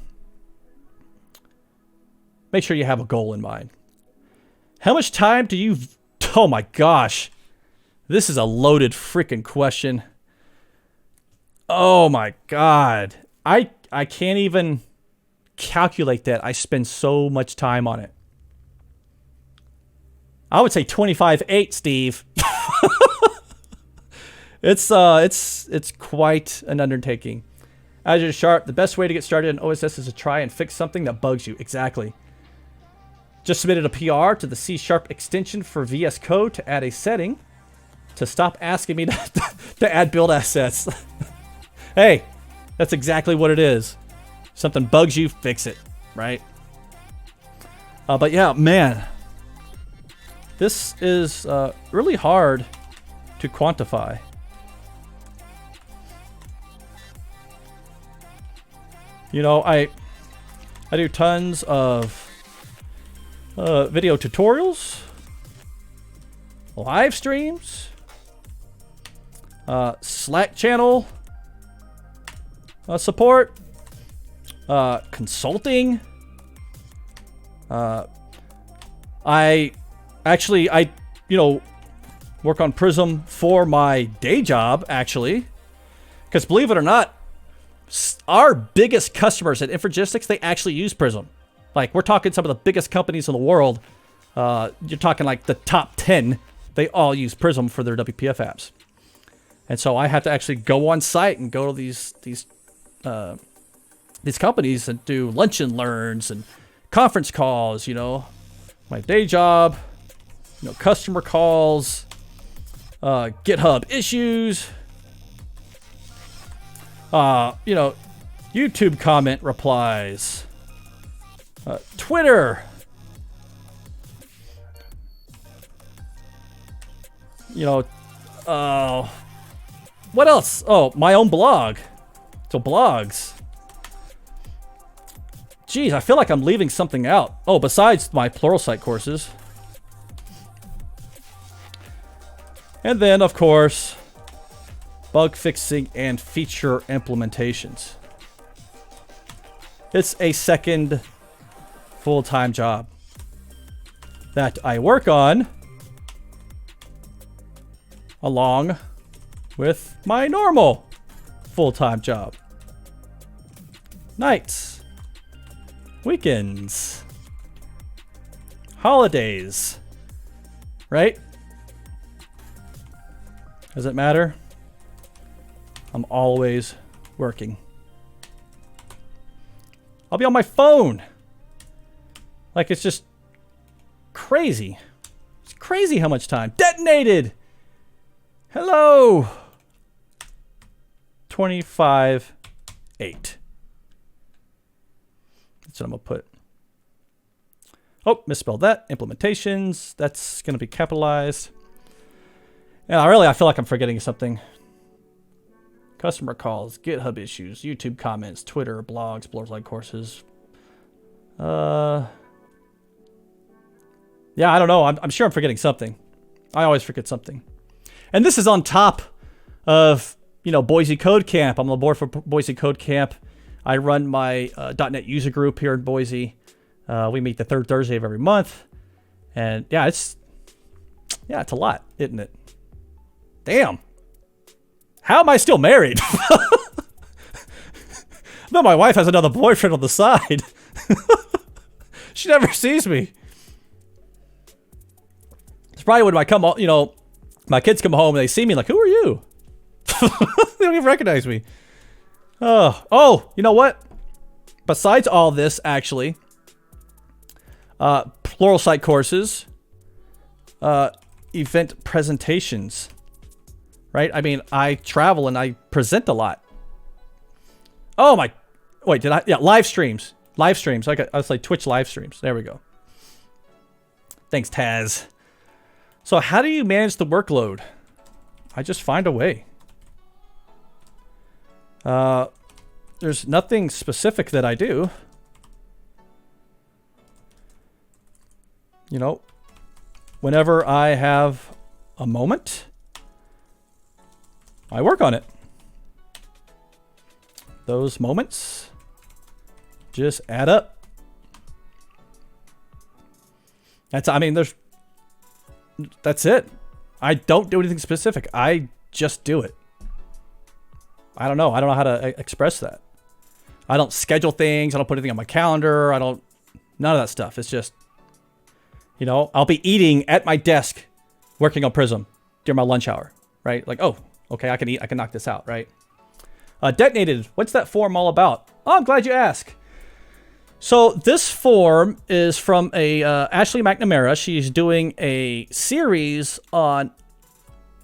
goal in mind. How much time do you... Oh my gosh. This is a loaded freaking question. Oh my God. I can't even calculate that. I spend so much time on it. I would say 25/8, Steve. It's quite an undertaking. Azure Sharp, the best way to get started in OSS is to try and fix something that bugs you. Exactly. Just submitted a PR to the C# extension for VS Code to add a setting to stop asking me to add build assets. Hey, that's exactly what it is. Something bugs you, fix it, right? But yeah, man. This is really hard to quantify. You know, I do tons of video tutorials, live streams, Slack channel support, consulting. I work on Prism for my day job, actually, because believe it or not, our biggest customers at Infragistics, they actually use Prism. Like, we're talking some of the biggest companies in the world. You're talking like the top 10. They all use Prism for their WPF apps. And so I have to actually go on site and go to these these companies that do lunch and learns and conference calls, you know, my day job, you know, customer calls, GitHub issues, you know, YouTube comment replies, Twitter, you know, what else? Oh, my own blog. So blogs. Geez, I feel like I'm leaving something out. Oh, besides my Pluralsight courses. And then, of course, bug fixing and feature implementations. It's a second full-time job that I work on along with my normal full-time job. Nights, weekends, holidays, right? Does it matter? I'm always working. I'll be on my phone. Like, it's just crazy. It's crazy how much time. Detonated! Hello! 25-8. That's what I'm gonna put. Oh, misspelled that. Implementations. That's gonna be capitalized. Yeah, I feel like I'm forgetting something. Customer calls, GitHub issues, YouTube comments, Twitter, blogs, Pluralsight courses. Yeah, I don't know. I'm sure I'm forgetting something. I always forget something. And this is on top of, you know, Boise Code Camp. I'm on board for Boise Code Camp. I run my .NET user group here in Boise. We meet the third Thursday of every month. And yeah, it's a lot, isn't it? Damn. How am I still married? No, my wife has another boyfriend on the side. She never sees me. It's probably when my kids come home and they see me like, who are you? They don't even recognize me. Oh, you know what? Besides all this, actually, Pluralsight courses, event presentations, right? I mean, I travel and I present a lot. Oh my, wait, yeah, live streams. Live streams. I was like Twitch live streams. There we go. Thanks, Taz. So how do you manage the workload? I just find a way. There's nothing specific that I do. You know, whenever I have a moment, I work on it. Those moments just add up. That's it. I don't do anything specific. I just do it. I don't know how to express that. I don't schedule things. I don't put anything on my calendar. none of that stuff. It's just, you know, I'll be eating at my desk, working on Prism during my lunch hour, right? Like, oh, okay, I can knock this out, right? Detonated, what's that form all about? Oh, I'm glad you asked. So this form is from Ashley McNamara. She's doing a series on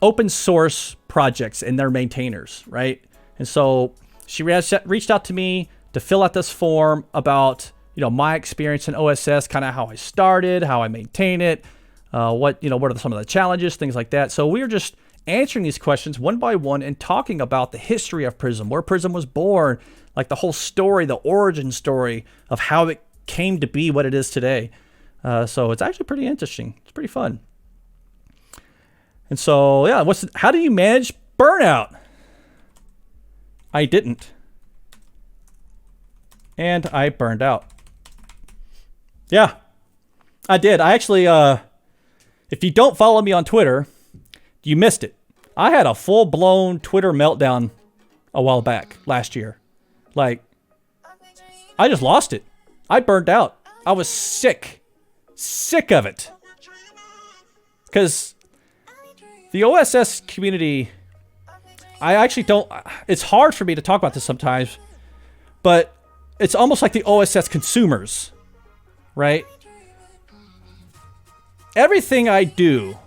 open source projects and their maintainers, right? And so she reached out to me to fill out this form about, you know, my experience in OSS, kind of how I started, how I maintain it, what are some of the challenges, things like that. So we're just answering these questions one by one and talking about the history of Prism, where Prism was born, like the whole story, the origin story of how it came to be what it is today. So it's actually pretty interesting. It's pretty fun. And so, yeah, how do you manage burnout? I didn't. And I burned out. Yeah, I did. I actually, if you don't follow me on Twitter, you missed it. I had a full-blown Twitter meltdown a while back, last year. Like, I just lost it. I burned out. I was sick of it. Because the OSS community, I actually don't, it's hard for me to talk about this sometimes, but it's almost like the OSS consumers, right? Everything I do,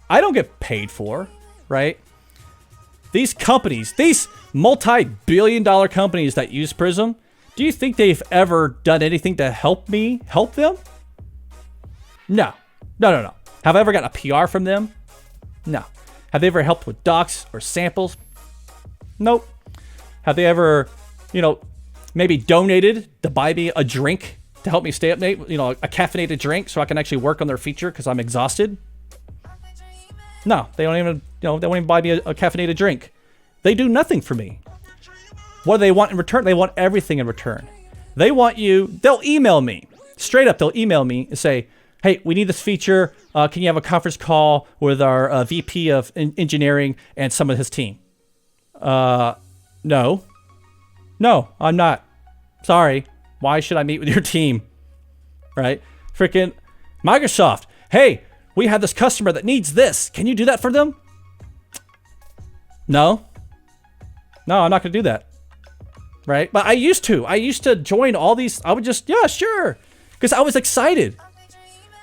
I don't get paid for, right? These companies, these multi-billion-dollar companies that use Prism, do you think they've ever done anything to help me help them? No. No. Have I ever gotten a PR from them? No. Have they ever helped with docs or samples? Nope. Have they ever, maybe donated to buy me a drink to help me stay up late, a caffeinated drink so I can actually work on their feature because I'm exhausted? No, they don't even, they won't even buy me a caffeinated drink. They do nothing for me. What do they want in return? They want everything in return. They'll email me. Straight up, they'll email me and say, hey, we need this feature. Can you have a conference call with our VP of engineering and some of his team? No, I'm not. Sorry. Why should I meet with your team? Right? Freaking Microsoft. Hey, we have this customer that needs this. Can you do that for them? No, I'm not going to do that. Right? But I used to join all these. I would just, yeah, sure. Because I was excited.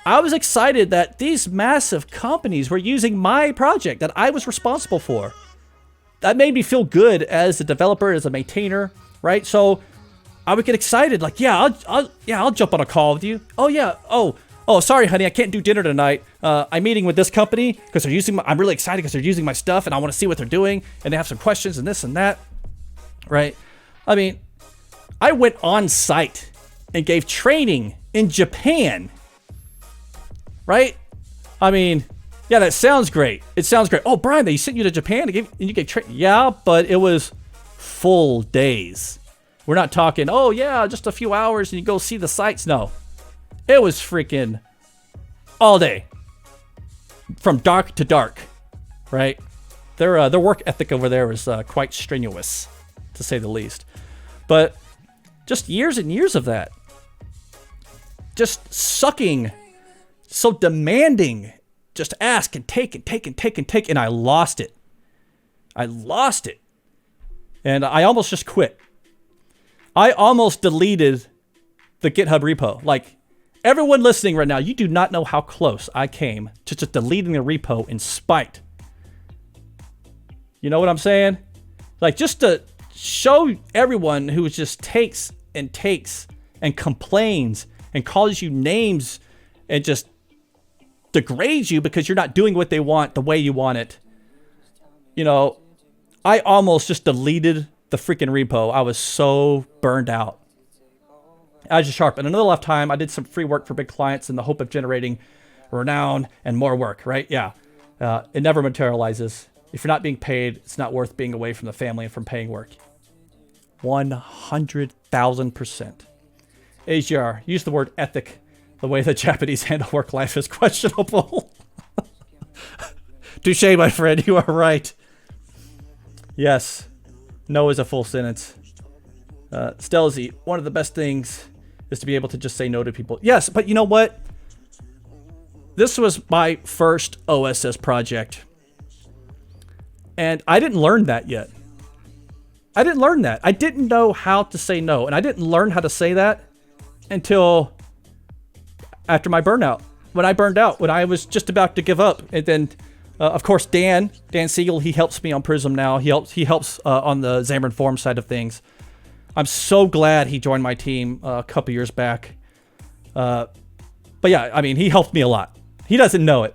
I was excited that these massive companies were using my project that I was responsible for. That made me feel good as a developer, as a maintainer, right? So I would get excited, like, yeah, I'll jump on a call with you. Oh yeah, oh, sorry, honey, I can't do dinner tonight. I'm meeting with this company because they're using. I'm really excited because they're using my stuff, and I want to see what they're doing, and they have some questions and this and that, right? I mean, I went on site and gave training in Japan, right? I mean, yeah, that sounds great. It sounds great. Oh, Brian, they sent you to Japan and you gave training. Yeah, but it was full days. We're not talking, oh yeah, just a few hours and you go see the sites. No, it was freaking all day, from dark to dark, right? Their work ethic over there is quite strenuous, to say the least. But just years and years of that. Just sucking, so demanding, just ask and take and take and take and take, and I lost it. And I almost just quit. I almost deleted the GitHub repo. Like, everyone listening right now, you do not know how close I came to just deleting the repo in spite. You know what I'm saying? Like, just to show everyone who just takes and complains and calls you names and just degrades you because you're not doing what they want the way you want it. I almost just deleted the freaking repo. I was so burned out. I was just sharp. And another lifetime, I did some free work for big clients in the hope of generating renown and more work, right? Yeah. It never materializes. If you're not being paid, it's not worth being away from the family and from paying work. 100,000%. AGR, use the word ethic. The way the Japanese handle work life is questionable. Touché, my friend, you are right. Yes. No is a full sentence. Stelzy, one of the best things is to be able to just say no to people. Yes, but you know what? This was my first OSS project. And I didn't learn that yet. I didn't know how to say no. And I didn't learn how to say that until after my burnout. When I burned out, when I was just about to give up. And then, of course, Dan Siegel, he helps me on Prism now. He helps on the xamarin.forms side of things. I'm so glad he joined my team a couple years back. But yeah, I mean, he helped me a lot. He doesn't know it.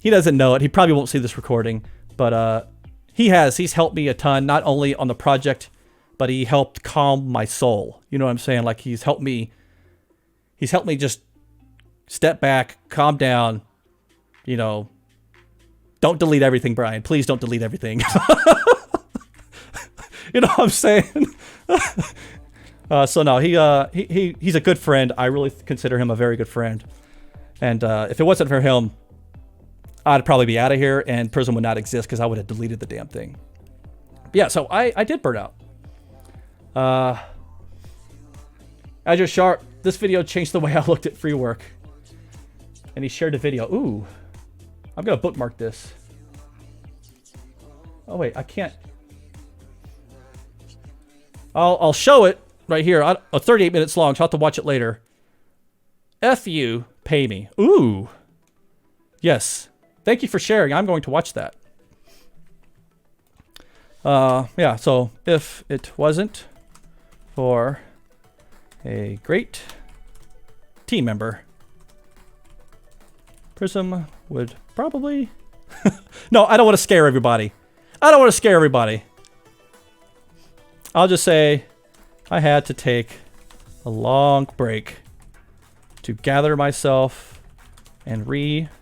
He probably won't see this recording, but he's helped me a ton, not only on the project, but he helped calm my soul. You know what I'm saying? Like, he's helped me just step back, calm down, don't delete everything, Brian. Please don't delete everything. You know what I'm saying? So no, he's a good friend. I really consider him a very good friend. And if it wasn't for him, I'd probably be out of here and Prism would not exist because I would have deleted the damn thing. But yeah, so I did burn out. Azure Sharp, this video changed the way I looked at free work. And he shared the video. Ooh, I'm going to bookmark this. Oh, wait, I can't. I'll show it, right here. 38 minutes long, so I'll have to watch it later. F you, pay me. Ooh. Yes. Thank you for sharing. I'm going to watch that. Yeah, so if it wasn't for a great team member, Prism would probably... No, I don't want to scare everybody. I don't want to scare everybody. I'll just say I had to take a long break to gather myself and reevaluate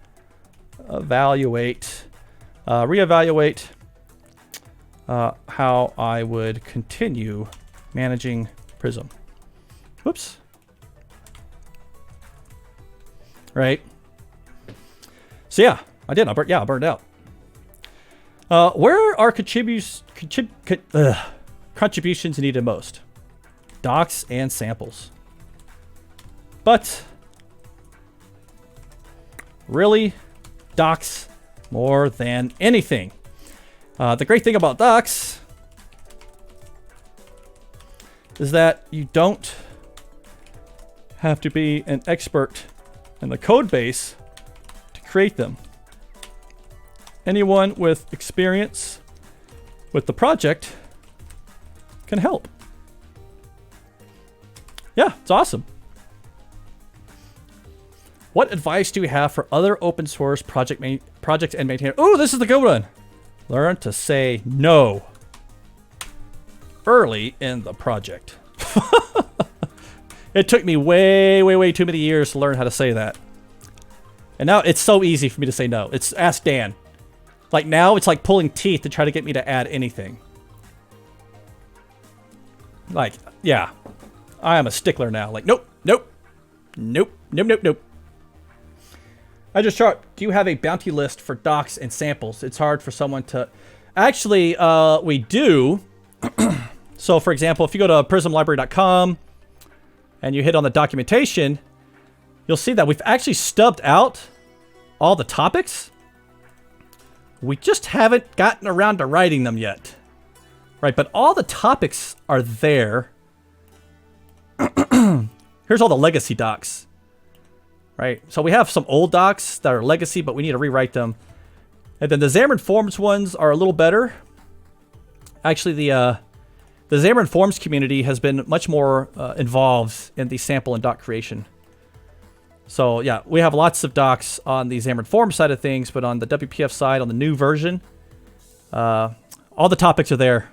how I would continue managing Prism. Whoops. Right. So yeah, I did. I burned out. Where are contributions needed most? Docs and samples. But really, docs more than anything. The great thing about docs is that you don't have to be an expert in the code base to create them. Anyone with experience with the project can help. Yeah, it's awesome. What advice do we have for other open source projects and maintainers? Oh, this is the good one. Learn to say no early in the project. It took me way too many years to learn how to say that. And now it's so easy for me to say no. It's ask Dan. Like now it's like pulling teeth to try to get me to add anything. Like, yeah. I am a stickler now. Like, nope. I just chart. Do you have a bounty list for docs and samples? It's hard for someone to... Actually, we do. So, for example, if you go to prismlibrary.com and you hit on the documentation, you'll see that we've actually stubbed out all the topics. We just haven't gotten around to writing them yet. Right, but all the topics are there. Here's all the legacy docs. Right, so we have some old docs that are legacy, but we need to rewrite them. And then the xamarin.forms ones are a little better. Actually, the xamarin.forms community has been much more involved in the sample and doc creation. So yeah, we have lots of docs on the xamarin.forms side of things, but on the WPF side, on the new version, all the topics are there.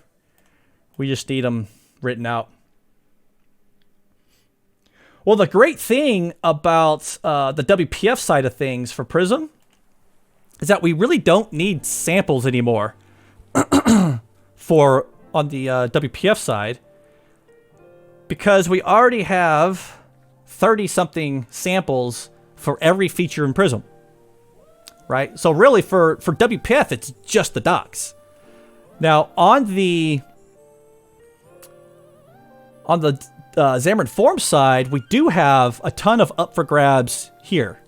We just need them written out. Well, the great thing about the WPF side of things for Prism is that we really don't need samples anymore for on the WPF side, because we already have 30-something samples for every feature in Prism. Right? So really for WPF, it's just the docs. Now on the xamarin.forms side, we do have a ton of up for grabs here,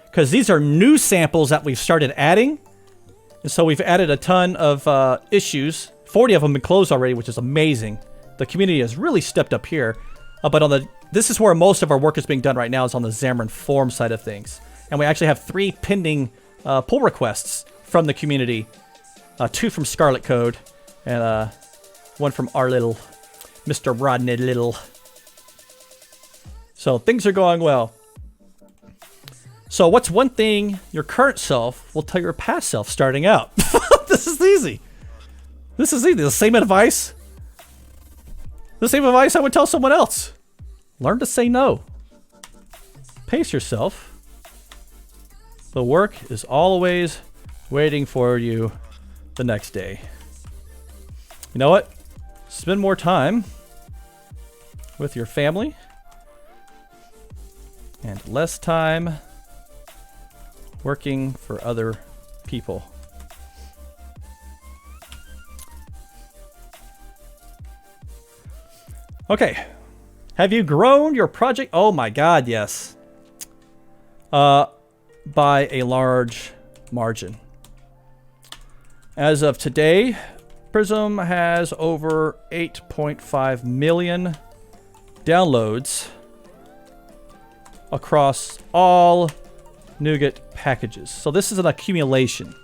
because these are new samples that we've started adding. And so we've added a ton of issues. 40 of them have been closed already, which is amazing. The community has really stepped up here. But this is where most of our work is being done right now, is on the xamarin.forms side of things. And we actually have 3 pending pull requests from the community. 2 from Scarlet Code, and 1 from our little Mr. Rodney Little. So things are going well. So what's one thing your current self will tell your past self starting out? This is easy. This is easy. The same advice. The same advice I would tell someone else. Learn to say no. Pace yourself. The work is always waiting for you the next day. You know what? Spend more time with your family and less time working for other people. Okay. Have you grown your project? Oh my God, yes. By a large margin. As of today, Prism has over 8.5 million downloads across all NuGet packages. So this is an accumulation.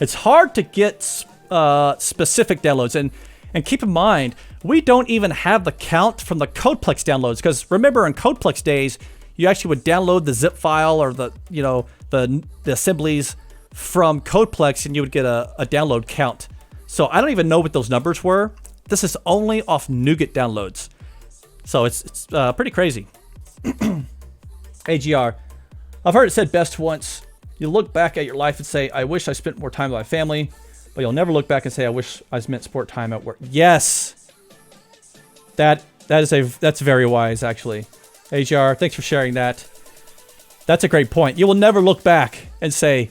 It's hard to get specific downloads, and keep in mind, we don't even have the count from the Codeplex downloads, because remember in Codeplex days, you actually would download the zip file or the assemblies from Codeplex, and you would get a download count. So I don't even know what those numbers were. This is only off NuGet downloads. So it's pretty crazy. AGR. I've heard it said best once. You look back at your life and say, I wish I spent more time with my family, but you'll never look back and say, I wish I spent sport time at work. Yes. That's very wise, actually. AGR, thanks for sharing that. That's a great point. You will never look back and say,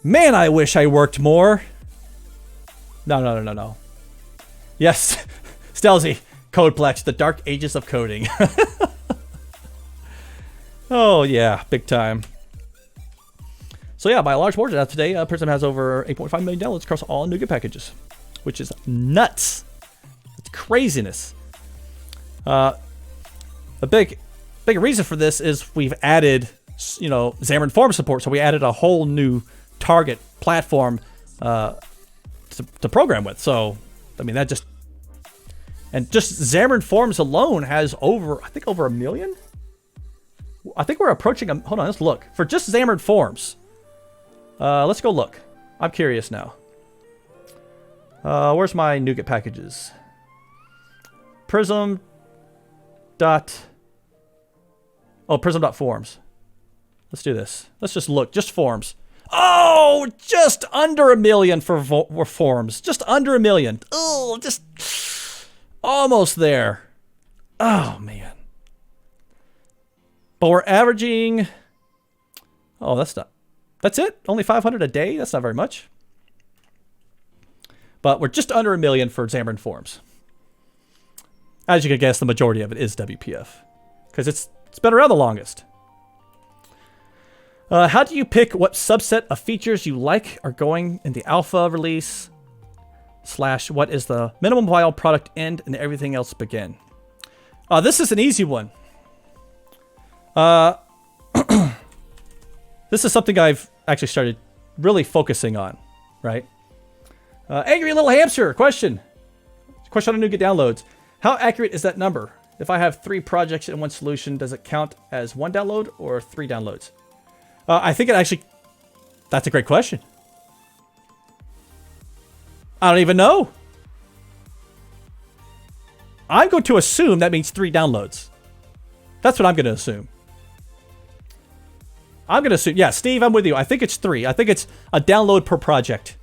man, I wish I worked more. No. Yes, Stelzy, Codeplex, the dark ages of coding. Oh, yeah, big time. So yeah, by a large margin, today, Prism has over 8.5 million downloads across all NuGet packages, which is nuts. It's craziness. A big reason for this is we've added, xamarin.forms support. So we added a whole new target platform to program with. So, I mean, just xamarin.forms alone has over 1 million. I think we're approaching hold on, let's look. For just xamarin.forms. Let's go look. I'm curious now. Where's my NuGet packages? Prism.forms. Let's do this. Let's just look. Just forms. Oh, just under 1 million for forms. Just under 1 million. Oh, just almost there. Oh, man. But we're averaging... Oh, that's it? Only 500 a day? That's not very much. But we're just under 1 million for xamarin.forms. As you can guess, the majority of it is WPF. Because it's been around the longest. How do you pick what subset of features you like are going in the alpha release? / what is the minimum viable product end and everything else begin? This is an easy one. This is something I've actually started really focusing on, right? Angry Little Hamster, question on NuGet downloads. How accurate is that number? If I have 3 projects in one solution, does it count as 1 download or 3 downloads? I think it actually... That's a great question. I don't even know. I'm going to assume that means 3 downloads. That's what I'm going to assume. I'm going to assume... Yeah, Steve, I'm with you. I think it's 3. I think it's a download per project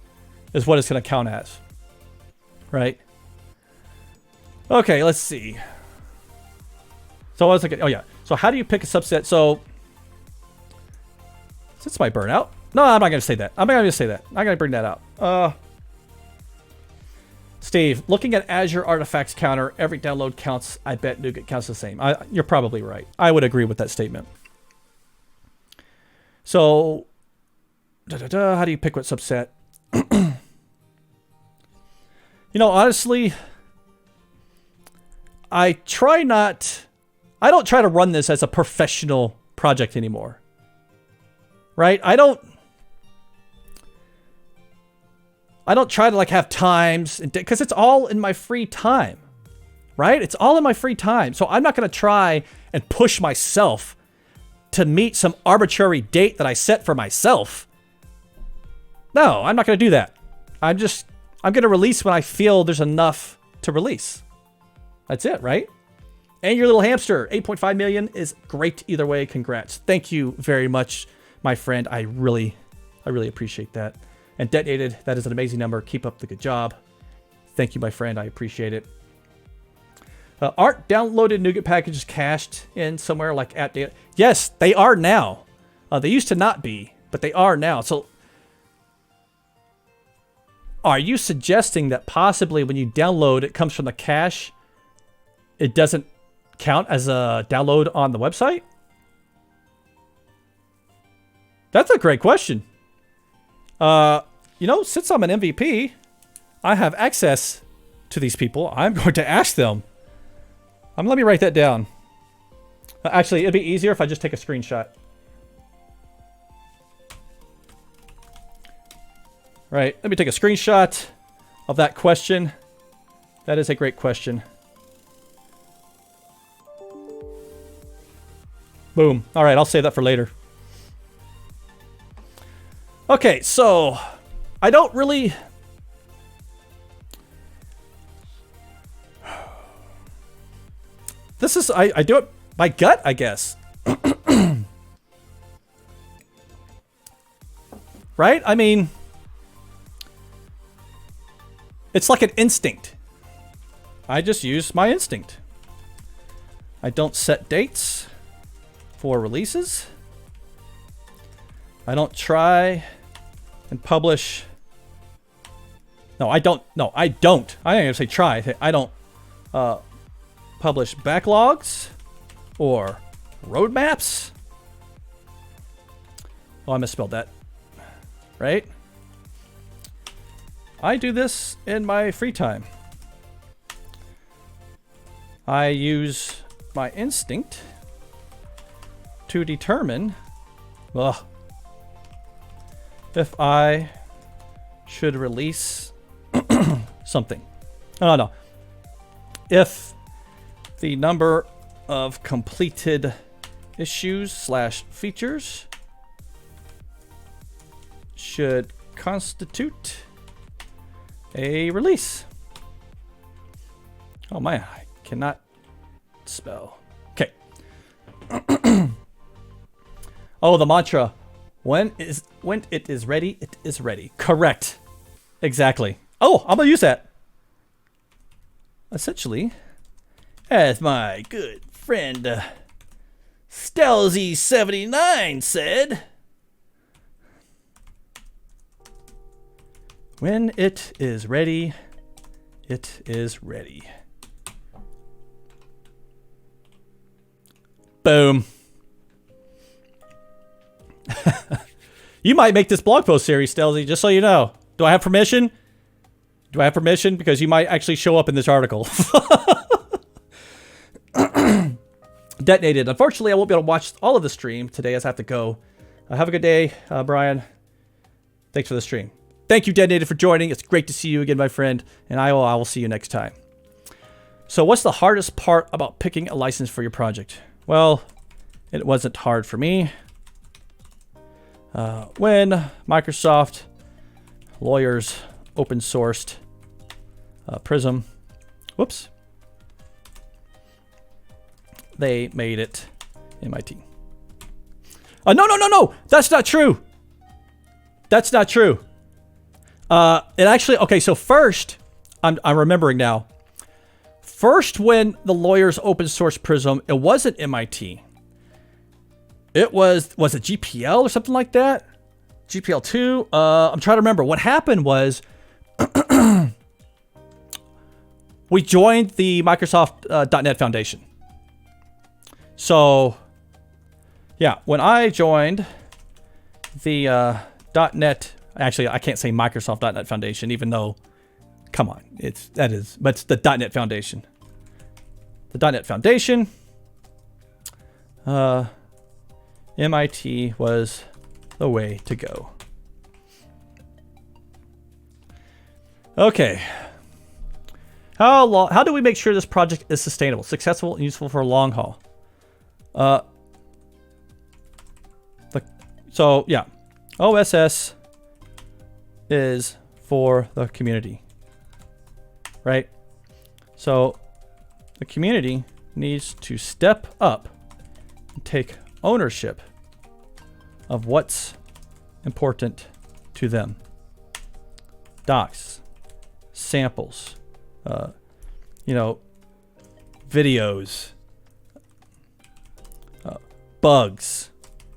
is what it's going to count as. Right? Okay, let's see. So I was like, oh yeah. So how do you pick a subset? So it's my burnout. No, I'm not going to say that. I'm not going to say that. I'm going to bring that out. Steve, looking at Azure Artifacts counter, every download counts. I bet NuGet counts the same. You're probably right. I would agree with that statement. So, how do you pick what subset? Honestly, I don't try to run this as a professional project anymore. Right? I don't try to have times because it's all in my free time. Right? It's all in my free time. So I'm not going to try and push myself to meet some arbitrary date that I set for myself. No, I'm not going to do that. I'm going to release when I feel there's enough to release. That's it, right? And your little hamster, 8.5 million is great either way. Congrats. Thank you very much, my friend. I really appreciate that. And detonated, that is an amazing number. Keep up the good job. Thank you, my friend. I appreciate it. Aren't downloaded NuGet packages cached in somewhere like app data? Yes, they are now. They used to not be, but they are now. So are you suggesting that possibly when you download, it comes from the cache, it doesn't count as a download on the website? That's a great question. Since I'm an MVP, I have access to these people. I'm going to ask them. Let me write that down. Actually, it'd be easier if I just take a screenshot. Right, let me take a screenshot of that question. That is a great question. Boom. All right, I'll save that for later. Okay, so I don't really... This is... I do it by gut, I guess. Right? I mean... It's like an instinct. I just use my instinct. I don't set dates for releases. I don't try and publish. No, I don't. No, I don't. I didn't even say try. I don't publish backlogs or roadmaps. Oh, I misspelled that. Right? I do this in my free time. I use my instinct to determine if I should release something. No. If the number of completed issues / features should constitute a release. Oh man, I cannot spell. Okay. Oh, the mantra. When it is ready, it is ready. Correct. Exactly. Oh, I'm gonna use that. Essentially, as my good friend Stelzy79 said, when it is ready, it is ready. Boom. You might make this blog post series, Stelzy, just so you know. Do I have permission? Do I have permission? Because you might actually show up in this article. Detonated. Unfortunately, I won't be able to watch all of the stream today as I have to go. Have a good day, Brian. Thanks for the stream. Thank you, Detonated, for joining. It's great to see you again, my friend. And I will see you next time. So what's the hardest part about picking a license for your project? Well, it wasn't hard for me. When Microsoft lawyers open sourced Prism, whoops, they made it MIT. No, that's not true. That's not true. It actually, okay, so first, I'm remembering now. First, when the lawyers open source Prism, it wasn't MIT. It was it GPL or something like that? GPL2? I'm trying to remember. What happened was we joined the Microsoft .NET Foundation. So, yeah, when I joined the .NET, actually, I can't say Microsoft .NET Foundation, even though, come on, but it's the .NET Foundation. The .NET Foundation, MIT was the way to go. Okay. How do we make sure this project is sustainable, successful, and useful for a long haul? So yeah, OSS is for the community, right? So the community needs to step up and take ownership of what's important to them. Docs, samples, videos, bugs,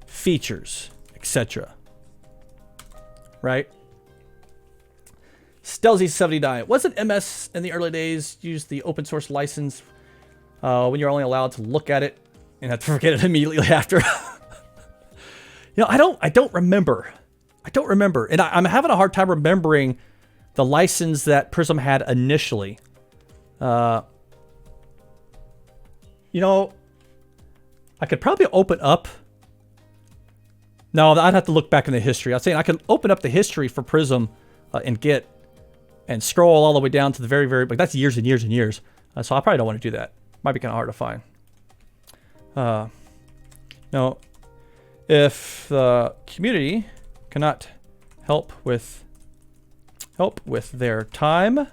features, etc. Right? Stelzy79. Wasn't MS in the early days used the open source license when you're only allowed to look at it and have to forget it immediately after? I don't remember. I don't remember. And I'm having a hard time remembering the license that Prism had initially. You know, I could probably open up. No, I'd have to look back in the history. I'm saying I could open up the history for Prism and Git and scroll all the way down to the very, very, but that's years and years and years. So I probably don't want to do that. Might be kind of hard to find. No, if the community cannot help with their time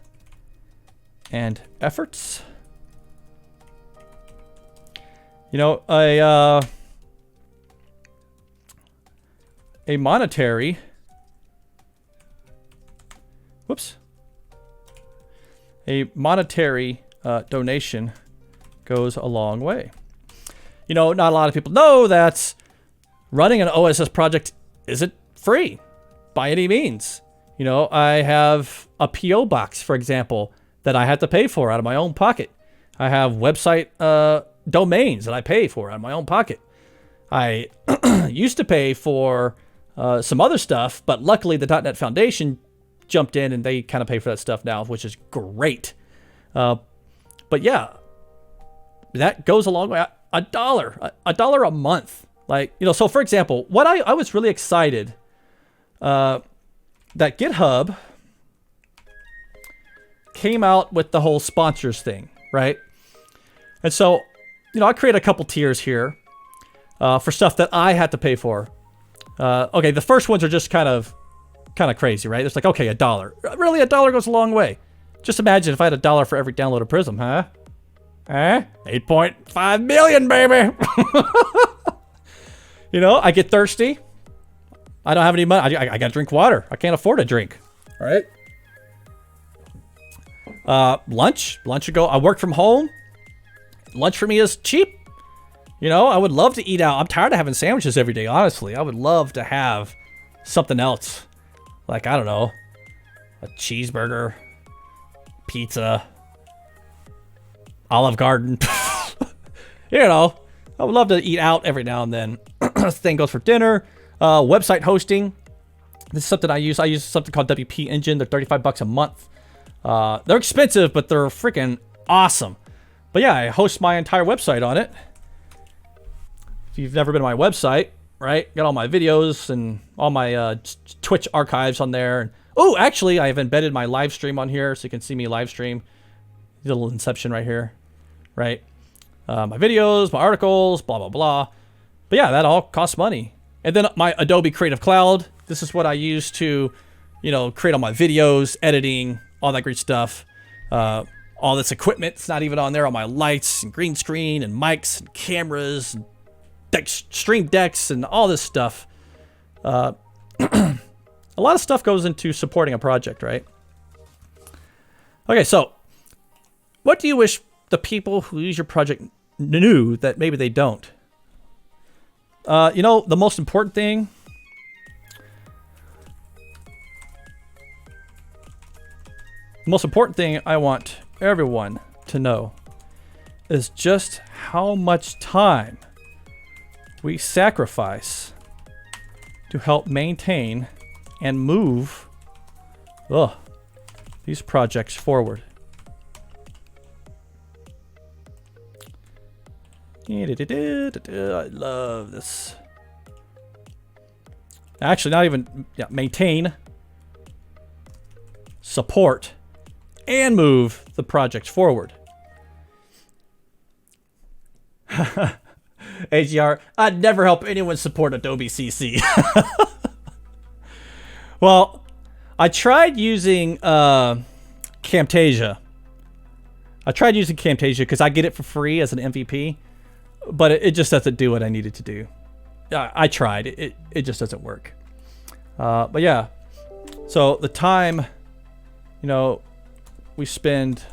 and efforts, you know, a monetary, donation goes a long way. You know, not a lot of people know that running an OSS project isn't free by any means. You know, I have a PO box, for example, that I had to pay for out of my own pocket. I have website domains that I pay for out of my own pocket. I used to pay for some other stuff, but luckily the .NET Foundation jumped in and they kind of pay for that stuff now, which is great. But yeah, that goes a long way. $1 a month. Like, you know, so for example, what I was really excited that GitHub came out with the whole sponsors thing, right? And so, you know, I created a couple tiers here for stuff that I had to pay for. Okay, the first ones are just kind of crazy, right? It's like, okay, $1. Really, $1 goes a long way. Just imagine if I had $1 for every download of Prism, huh? 8.5 million, baby. You know, I get thirsty. I don't have any money. I gotta drink water. I can't afford a drink. All right. Lunch ago. I work from home. Lunch for me is cheap. You know, I would love to eat out. I'm tired of having sandwiches every day, honestly. I would love to have something else. Like, I don't know, a cheeseburger, pizza, Olive Garden. You know, I would love to eat out every now and then. Same goes for dinner. Website hosting. This is something I use. I use something called WP Engine. They're $35 a month. They're expensive, but they're freaking awesome. But yeah, I host my entire website on it. If you've never been to my website, right? Got all my videos and all my Twitch archives on there. And oh, actually, I have embedded my live stream on here, so you can see me live stream. Little Inception right here, right? My videos, my articles, blah, blah, blah. But yeah, that all costs money. And then my Adobe Creative Cloud. This is what I use to, you know, create all my videos, editing, all that great stuff. All this equipment, it's not even on there. All my lights and green screen and mics and cameras and stream decks and all this stuff. A lot of stuff goes into supporting a project, right? Okay, so what do you wish the people who use your project knew that maybe they don't? You know, the most important thing, I want everyone to know is just how much time we sacrifice to help maintain and move these projects forward. I love this. Actually, not even maintain, support, and move the projects forward. AGR, I'd never help anyone support Adobe CC. Well, I tried using Camtasia. Because I get it for free as an MVP, but it just doesn't do what I needed to do. I tried. It just doesn't work. But yeah, so the time, you know, we spend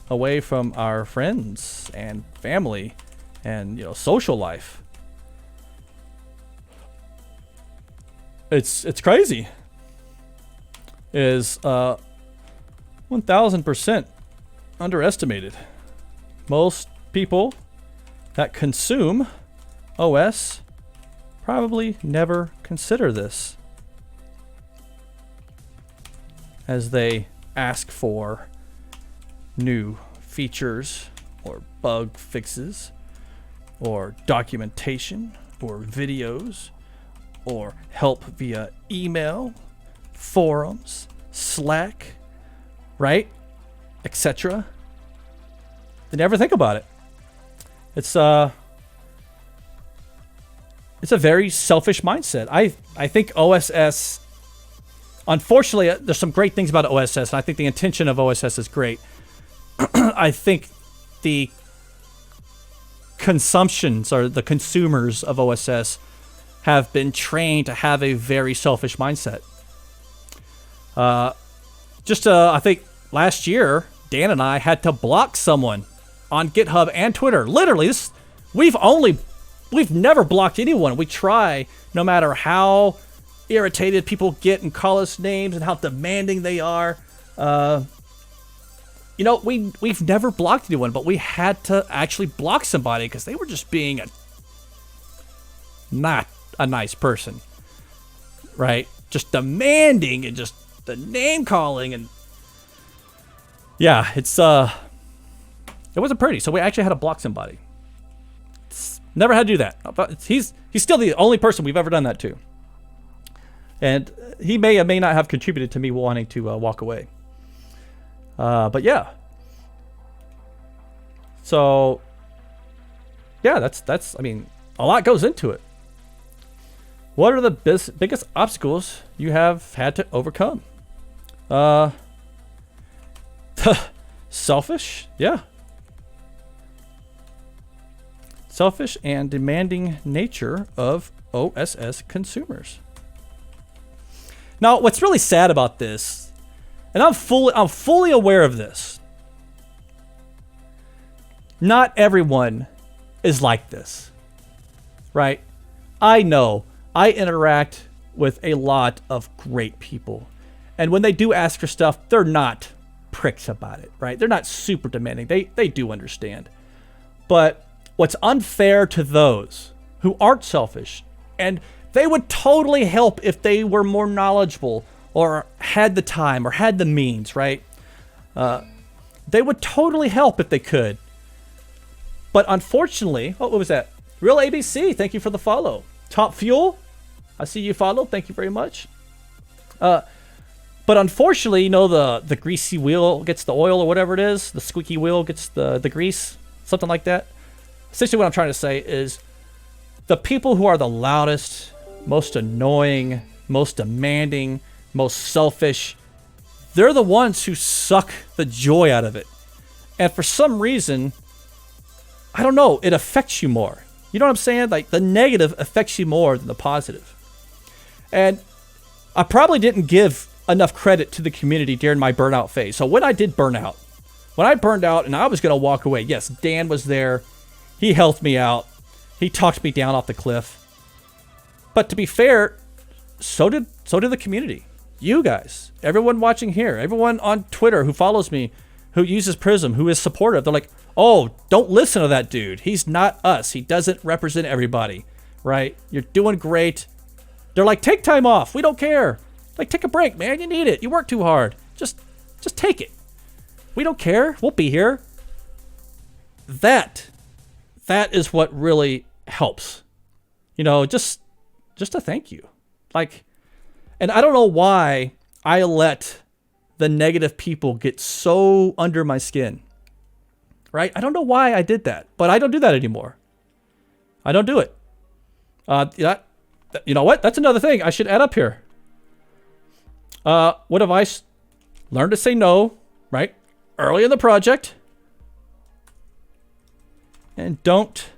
away from our friends and family and, you know, social life. It's crazy. Is 1000% underestimated. Most people that consume OS probably never consider this as they ask for new features or bug fixes or documentation, or videos, or help via email, forums, Slack, right, etc., they never think about it. It's a very selfish mindset. I think OSS, unfortunately, there's some great things about OSS, and I think the intention of OSS is great. I think the consumptions or the consumers of OSS have been trained to have a very selfish mindset. I think last year, Dan and I had to block someone on GitHub and Twitter. Literally, we've never blocked anyone. We try, no matter how irritated people get and call us names and how demanding they are. We've never blocked anyone, but we had to actually block somebody because they were just being not a nice person, right? Just demanding and just the name calling, and yeah, it wasn't pretty. So we actually had to block somebody. Never had to do that. But he's still the only person we've ever done that to, and he may or may not have contributed to me wanting to walk away. But yeah. So yeah, that's. I mean, a lot goes into it. What are the biggest obstacles you have had to overcome? Selfish, yeah. Selfish and demanding nature of OSS consumers. Now, what's really sad about this, and I'm fully aware of this, not everyone is like this, right? I know I interact with a lot of great people, and when they do ask for stuff, they're not pricks about it, right? They're not super demanding. They do understand. But what's unfair to those who aren't selfish, and they would totally help if they were more knowledgeable or had the time or had the means, right? They would totally help if they could. But unfortunately, what was that? Real ABC, thank you for the follow. Top Fuel, I see you follow. Thank you very much. But unfortunately, the greasy wheel gets the oil or whatever it is. The squeaky wheel gets the grease, something like that. Essentially what I'm trying to say is the people who are the loudest, most annoying, most demanding, most selfish, they're the ones who suck the joy out of it. And for some reason, I don't know, it affects you more. You know what I'm saying? Like, the negative affects you more than the positive. And I probably didn't give enough credit to the community during my burnout phase. So when I did burnout, when I burned out and I was going to walk away, yes, Dan was there. He helped me out. He talked me down off the cliff. But to be fair, so did the community. You guys, everyone watching here, everyone on Twitter who follows me, who uses Prism, who is supportive. They're like, oh, don't listen to that dude. He's not us. He doesn't represent everybody, right? You're doing great. They're like, take time off. We don't care. Like, take a break, man. You need it. You work too hard. Just take it. We don't care. We'll be here. That is what really helps. Just a thank you. Like, and I don't know why I let the negative people get so under my skin. Right? I don't know why I did that, but I don't do that anymore. I don't do it. You know what? That's another thing I should add up here. What advice? Learn to say no, right? Early in the project. And don't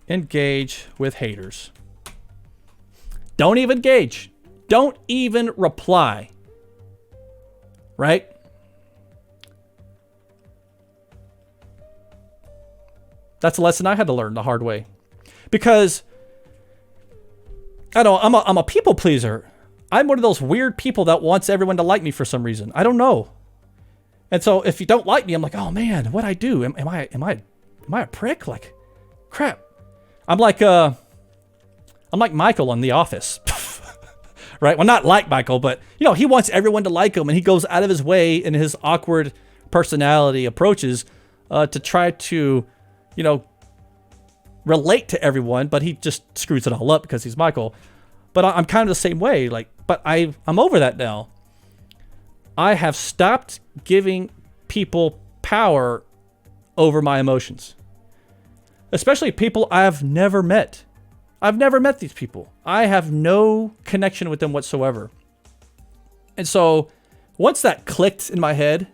engage with haters. Don't even engage. Don't even reply. Right? That's a lesson I had to learn the hard way. Because I don't know, I'm a people pleaser. I'm one of those weird people that wants everyone to like me for some reason. I don't know. And so if you don't like me, I'm like, oh man, what'd I do? Am I a prick? Like, crap. I'm like Michael on The Office. Right? Well, not like Michael, but he wants everyone to like him, and he goes out of his way in his awkward personality approaches to try to, relate to everyone, but he just screws it all up because he's Michael. But I'm kind of the same way. Like, but I'm over that now. I have stopped giving people power over my emotions, especially people I've never met. I've never met these people. I have no connection with them whatsoever. And so once that clicked in my head,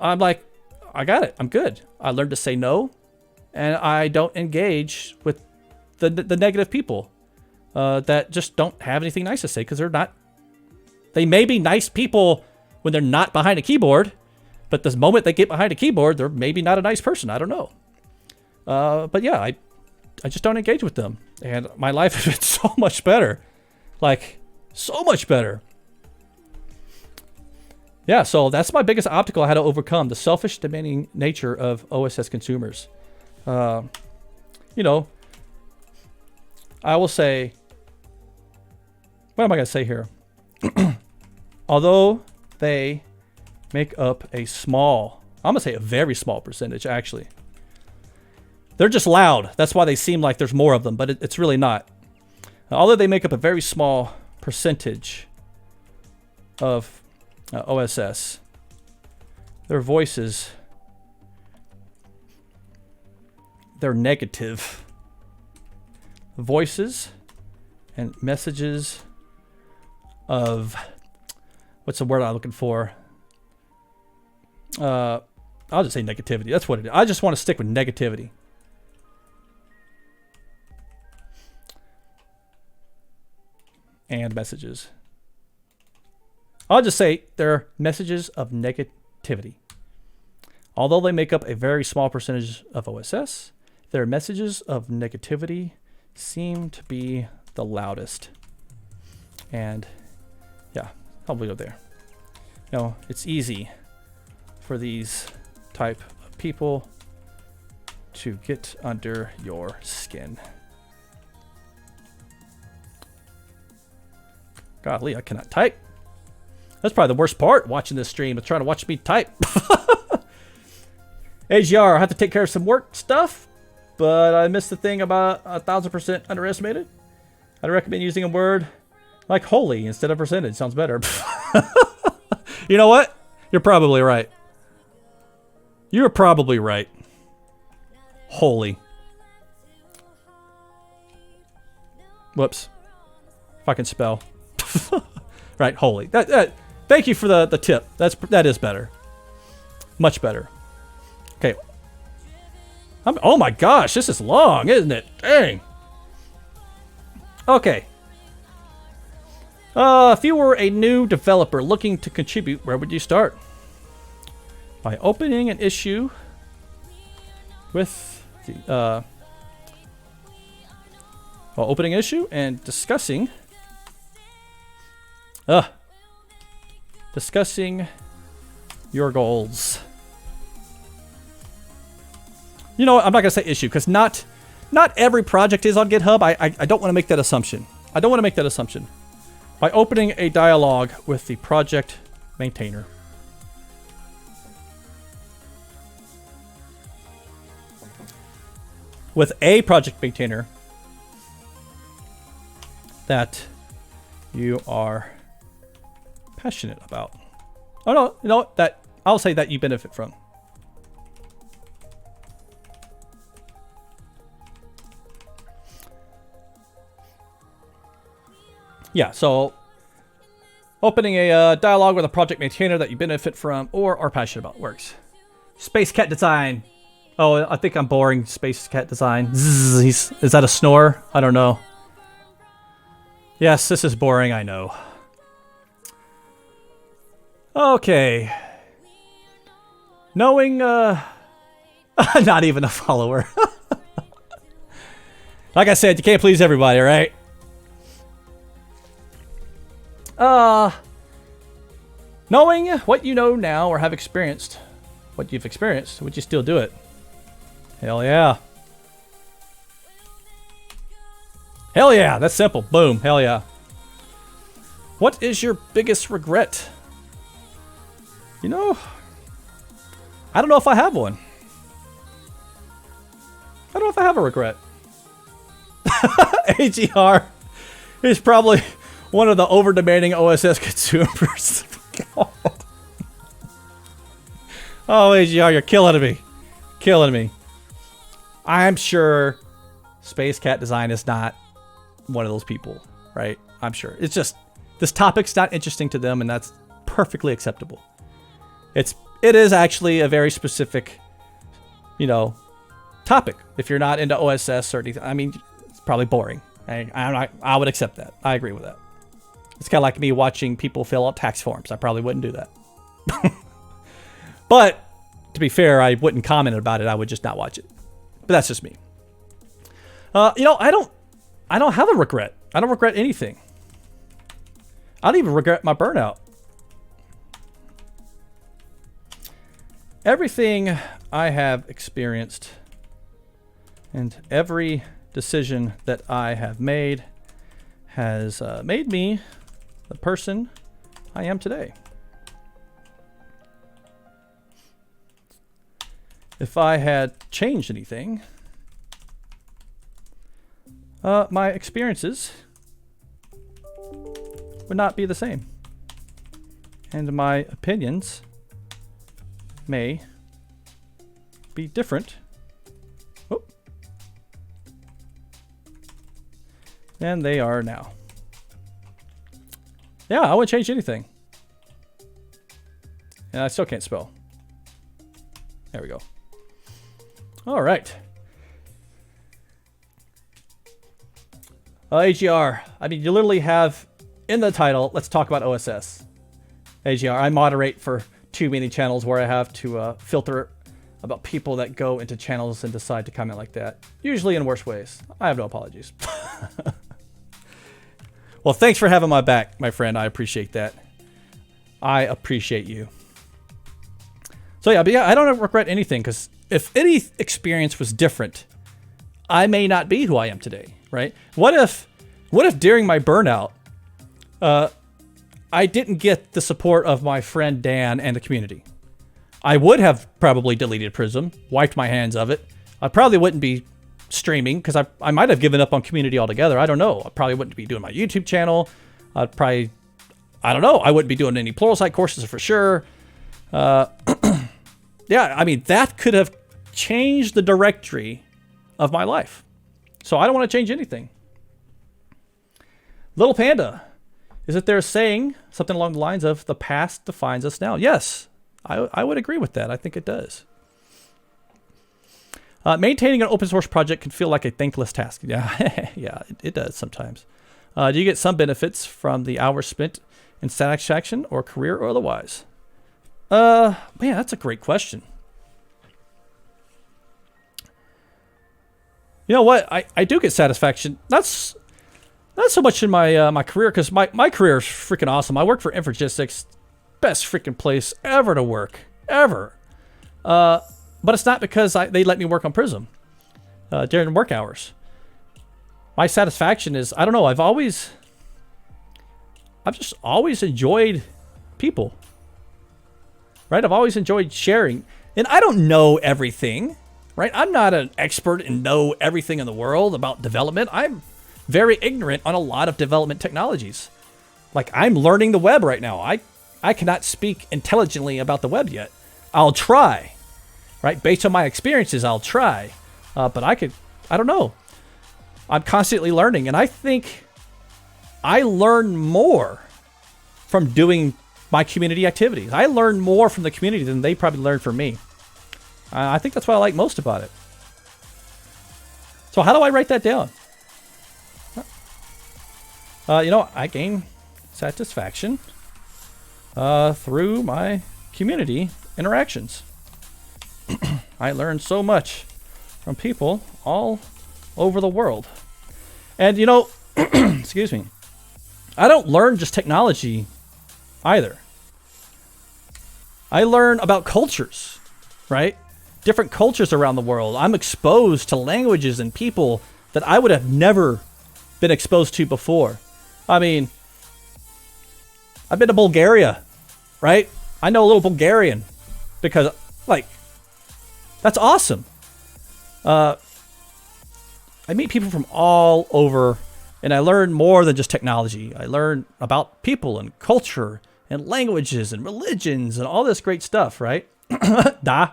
I'm like, I got it. I'm good. I learned to say no, and I don't engage with the negative people that just don't have anything nice to say because they're not. They may be nice people when they're not behind a keyboard, but the moment they get behind a keyboard, they're maybe not a nice person. I don't know. But yeah, I just don't engage with them, and my life has been so much better. Like, so much better. Yeah, so that's my biggest obstacle I had to overcome, the selfish, demanding nature of OSS consumers. You know, I will say, what am I going to say here? Although they make up a small, I'm going to say a very small percentage, actually. They're just loud. That's why they seem like there's more of them, but it's really not. Although they make up a very small percentage of OSS, their voices, they're negative. Voices and messages of, what's the word I'm looking for? I'll just say negativity. That's what it is. I just want to stick with negativity. And messages. I'll just say they're messages of negativity. Although they make up a very small percentage of OSS, their messages of negativity seem to be the loudest. And yeah, I'll go there. You know, it's easy for these type of people to get under your skin. Golly, I cannot type. That's probably the worst part watching this stream, is trying to watch me type. AGR, I have to take care of some work stuff, but I missed the thing about 1,000% underestimated. I'd recommend using a word like holy instead of percentage. Sounds better. You know what? You're probably right. You're probably right. Holy. Whoops. If I can spell. Right, holy. Thank you for the tip. That is better. Much better. Okay. Oh my gosh, this is long, isn't it? Dang. Okay. If you were a new developer looking to contribute, where would you start? By opening an issue with the opening an issue and discussing your goals. You know what? I'm not gonna say issue because not every project is on GitHub. I don't want to make that assumption. I don't want to make that assumption. By opening a dialogue with the project maintainer. With a project maintainer that you are passionate about. Oh no, you know what? That I'll say that you benefit from. Yeah, so opening a dialogue with a project maintainer that you benefit from or are passionate about works. Space cat design. Oh, I think I'm boring. Space cat design. Zzz, is that a snore? I don't know. Yes, this is boring, I know. Okay. Knowing, not even a follower. Like I said, you can't please everybody, right? Knowing what you know now or have experienced, what you've experienced, would you still do it? Hell yeah. Hell yeah, that's simple. Boom, hell yeah. What is your biggest regret? You know, I don't know if I have one. I don't know if I have a regret. AGR is probably one of the over-demanding OSS consumers. Oh, AGR, you're killing me. Killing me. I'm sure Space Cat Design is not one of those people, right? I'm sure. It's just, this topic's not interesting to them, and that's perfectly acceptable. It is actually a very specific, you know, topic. If you're not into OSS or anything, I mean, it's probably boring. I would accept that. I agree with that. It's kind of like me watching people fill out tax forms. I probably wouldn't do that. But to be fair, I wouldn't comment about it. I would just not watch it. But that's just me. You know, I don't have a regret. I don't regret anything. I don't even regret my burnout. Everything I have experienced and every decision that I have made has made me the person I am today. If I had changed anything, my experiences would not be the same. And my opinions may be different than they are now. Yeah, I wouldn't change anything. And I still can't spell. There we go. All right. AGR. I mean, you literally have in the title, let's talk about OSS. AGR. I moderate for too many channels where I have to filter about people that go into channels and decide to comment like that. Usually in worse ways. I have no apologies. Well, thanks for having my back, my friend. I appreciate that. I appreciate you. So yeah, but yeah, I don't regret anything, because if any experience was different, I may not be who I am today, right? What if during my burnout, I didn't get the support of my friend Dan and the community? I would have probably deleted Prism, wiped my hands of it. I probably wouldn't be streaming, because I might have given up on community altogether. I don't know. I probably wouldn't be doing my YouTube channel. I don't know. I wouldn't be doing any Pluralsight courses for sure. Yeah, I mean, that could have changed the directory of my life. So I don't want to change anything. Little Panda, is it there saying something along the lines of the past defines us now? Yes, I would agree with that. I think it does. Maintaining an open source project can feel like a thankless task. Yeah, yeah, it does sometimes. Do you get some benefits from the hours spent in satisfaction or career or otherwise? Man, that's a great question. You know what? I do get satisfaction. That's not so much in my my career, because my career is freaking awesome. I work for Infragistics, best freaking place ever to work, ever. But it's not because they let me work on Prism during work hours. My satisfaction is, I don't know, I've just always enjoyed people. Right? I've always enjoyed sharing. And I don't know everything, right? I'm not an expert and know everything in the world about development. I'm very ignorant on a lot of development technologies. Like, I'm learning the web right now. I cannot speak intelligently about the web yet. I'll try, right? Based on my experiences, I'll try. But I don't know. I'm constantly learning. And I think I learn more from doing my community activities. I learn more from the community than they probably learned from me. I think that's what I like most about it. So how do I write that down? You know, I gain satisfaction through my community interactions. I learn so much from people all over the world. And you know, excuse me, I don't learn just technology either. I learn about cultures, right? Different cultures around the world. I'm exposed to languages and people that I would have never been exposed to before. I mean, I've been to Bulgaria, right? I know a little Bulgarian because, like, that's awesome. I meet people from all over, and I learn more than just technology. I learn about people and culture and languages and religions and all this great stuff, right? Da.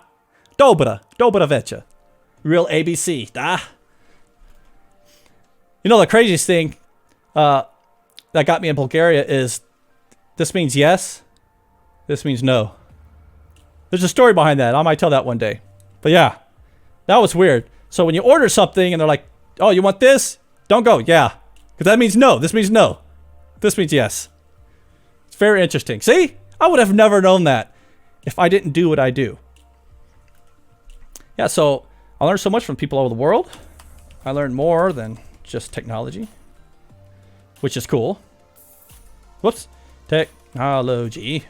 Dobra večer. Real ABC. Da. You know, the craziest thing that got me in Bulgaria is this means yes, this means no. There's a story behind that. I might tell that one day. But yeah, that was weird. So when you order something and they're like, oh, you want this? Don't go. Yeah. Because that means no. This means no. This means yes. It's very interesting. See? I would have never known that if I didn't do what I do. Yeah, so I learned so much from people all over the world. I learned more than just technology, which is cool. Whoops. Technology.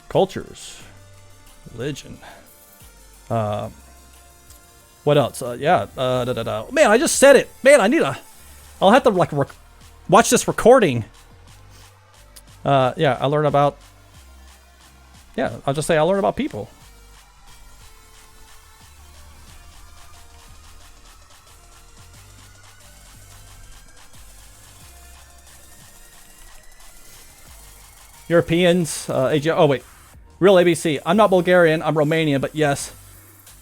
Cultures. Religion. What else? Yeah. Man, I just said it. Man, I'll have to like watch this recording. Yeah, I learned about. Yeah, I'll just say I learned about people. Europeans, oh wait, real ABC. I'm not Bulgarian, I'm Romanian, but yes,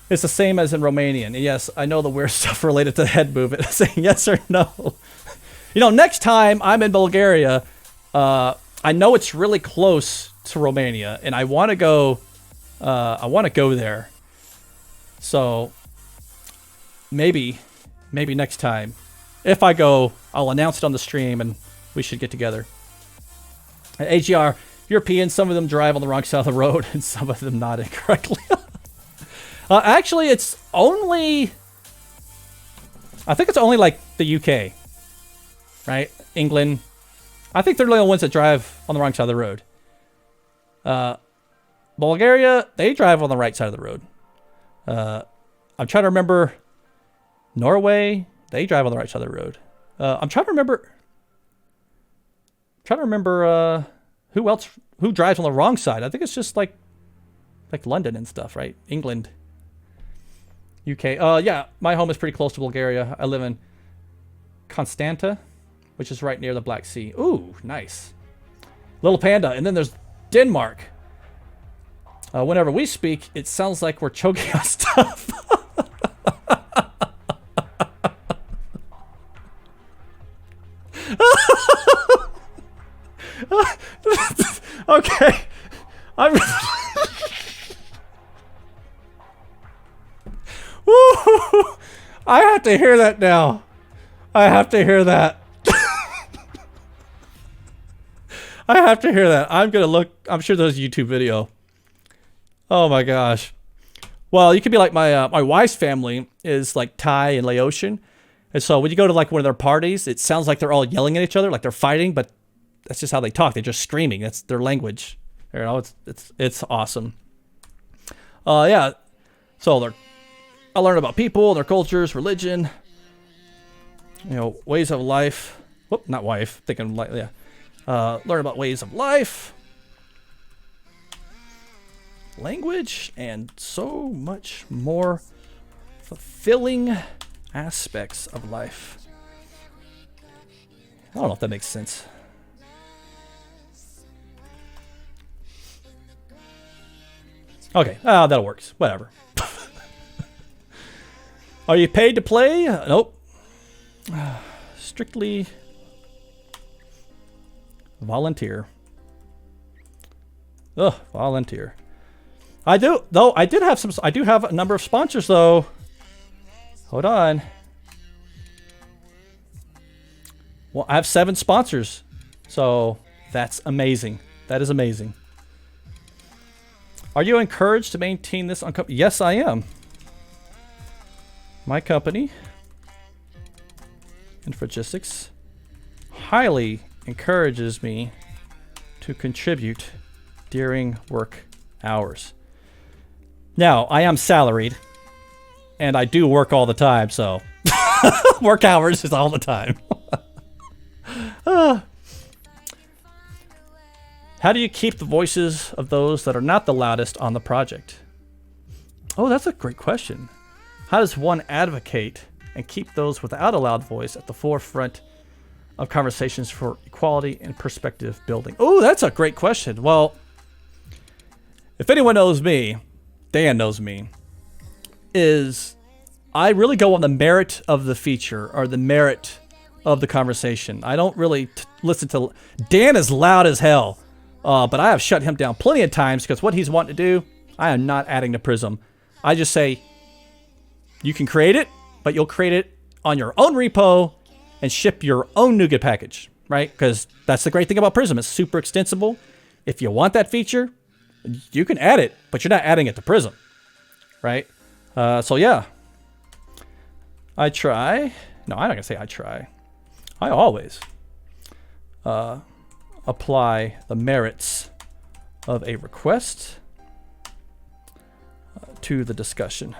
it's the same as in Romanian. And yes, I know the weird stuff related to the head movement, saying yes or no. You know, next time I'm in Bulgaria, I know it's really close to Romania, and I want to go. I want to go there. So maybe next time, if I go, I'll announce it on the stream, and we should get together. AGR, Europeans, some of them drive on the wrong side of the road, and some of them not incorrectly. Actually, it's only... I think it's only like the UK. Right? England. I think they're the only ones that drive on the wrong side of the road. Bulgaria, they drive on the right side of the road. I'm trying to remember... Norway, they drive on the right side of the road. I'm trying to remember... who drives on the wrong side. I think it's just like London and stuff, right? England, UK. Yeah, my home is pretty close to Bulgaria. I live in Constanta, which is right near the Black Sea. Ooh, nice. Little Panda. And then there's Denmark. Whenever we speak, it sounds like we're choking on stuff. Okay. Woo! I have to hear that now. I have to hear that. I have to hear that. I'm gonna look. I'm sure there's a YouTube video. Oh my gosh. Well, you could be like my wife's family is like Thai and Laotian, and so when you go to like one of their parties, it sounds like they're all yelling at each other, like they're fighting, but that's just how they talk. They're just screaming. That's their language. You know, it's awesome. Yeah. So I learned about people, their cultures, religion, you know, ways of life. Whoop, not wife. Thinking like, yeah. Learn about ways of life, language, and so much more fulfilling aspects of life. I don't know if that makes sense. Okay, that works. Whatever. Are you paid to play? Nope. Strictly volunteer. Ugh, volunteer. I do have a number of sponsors though. Hold on. Well, I have 7 sponsors. So that's amazing. That is amazing. Are you encouraged to maintain this on company? Yes, I am. My company, Infragistics, highly encourages me to contribute during work hours. Now, I am salaried, and I do work all the time, so work hours is all the time. How do you keep the voices of those that are not the loudest on the project? Oh, that's a great question. How does one advocate and keep those without a loud voice at the forefront of conversations for equality and perspective building? Oh, that's a great question. Well, if anyone knows me, Dan knows me, is I really go on the merit of the feature or the merit of the conversation. I don't really listen to... Dan is loud as hell, but I have shut him down plenty of times because what he's wanting to do, I am not adding to Prism. I just say, you can create it, but you'll create it on your own repo and ship your own NuGet package, right? Because that's the great thing about Prism. It's super extensible. If you want that feature, you can add it, but you're not adding it to Prism, right? So yeah, I try. No, I'm not gonna say I try. I always apply the merits of a request to the discussion.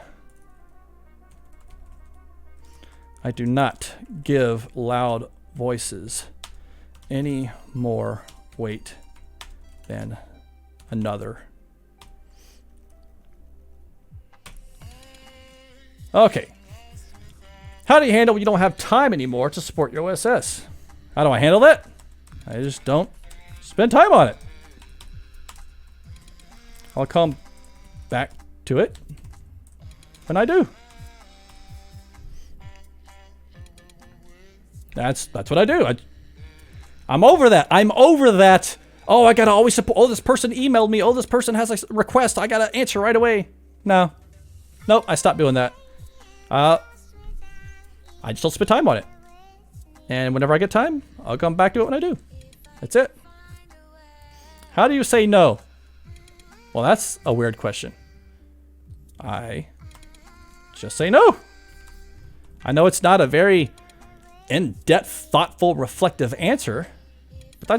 I do not give loud voices any more weight than another. Okay. How do you handle when you don't have time anymore to support your OSS? How do I handle that? I just don't spend time on it. I'll come back to it when I do. That's what I do. I'm over that. I'm over that. Oh, I gotta always support. Oh, this person emailed me. Oh, this person has a request. I gotta answer right away. No. Nope, I stopped doing that. I just don't spend time on it. And whenever I get time, I'll come back to it when I do. That's it. How do you say no? Well, that's a weird question. I just say no. I know it's not a very in-depth, thoughtful, reflective answer, but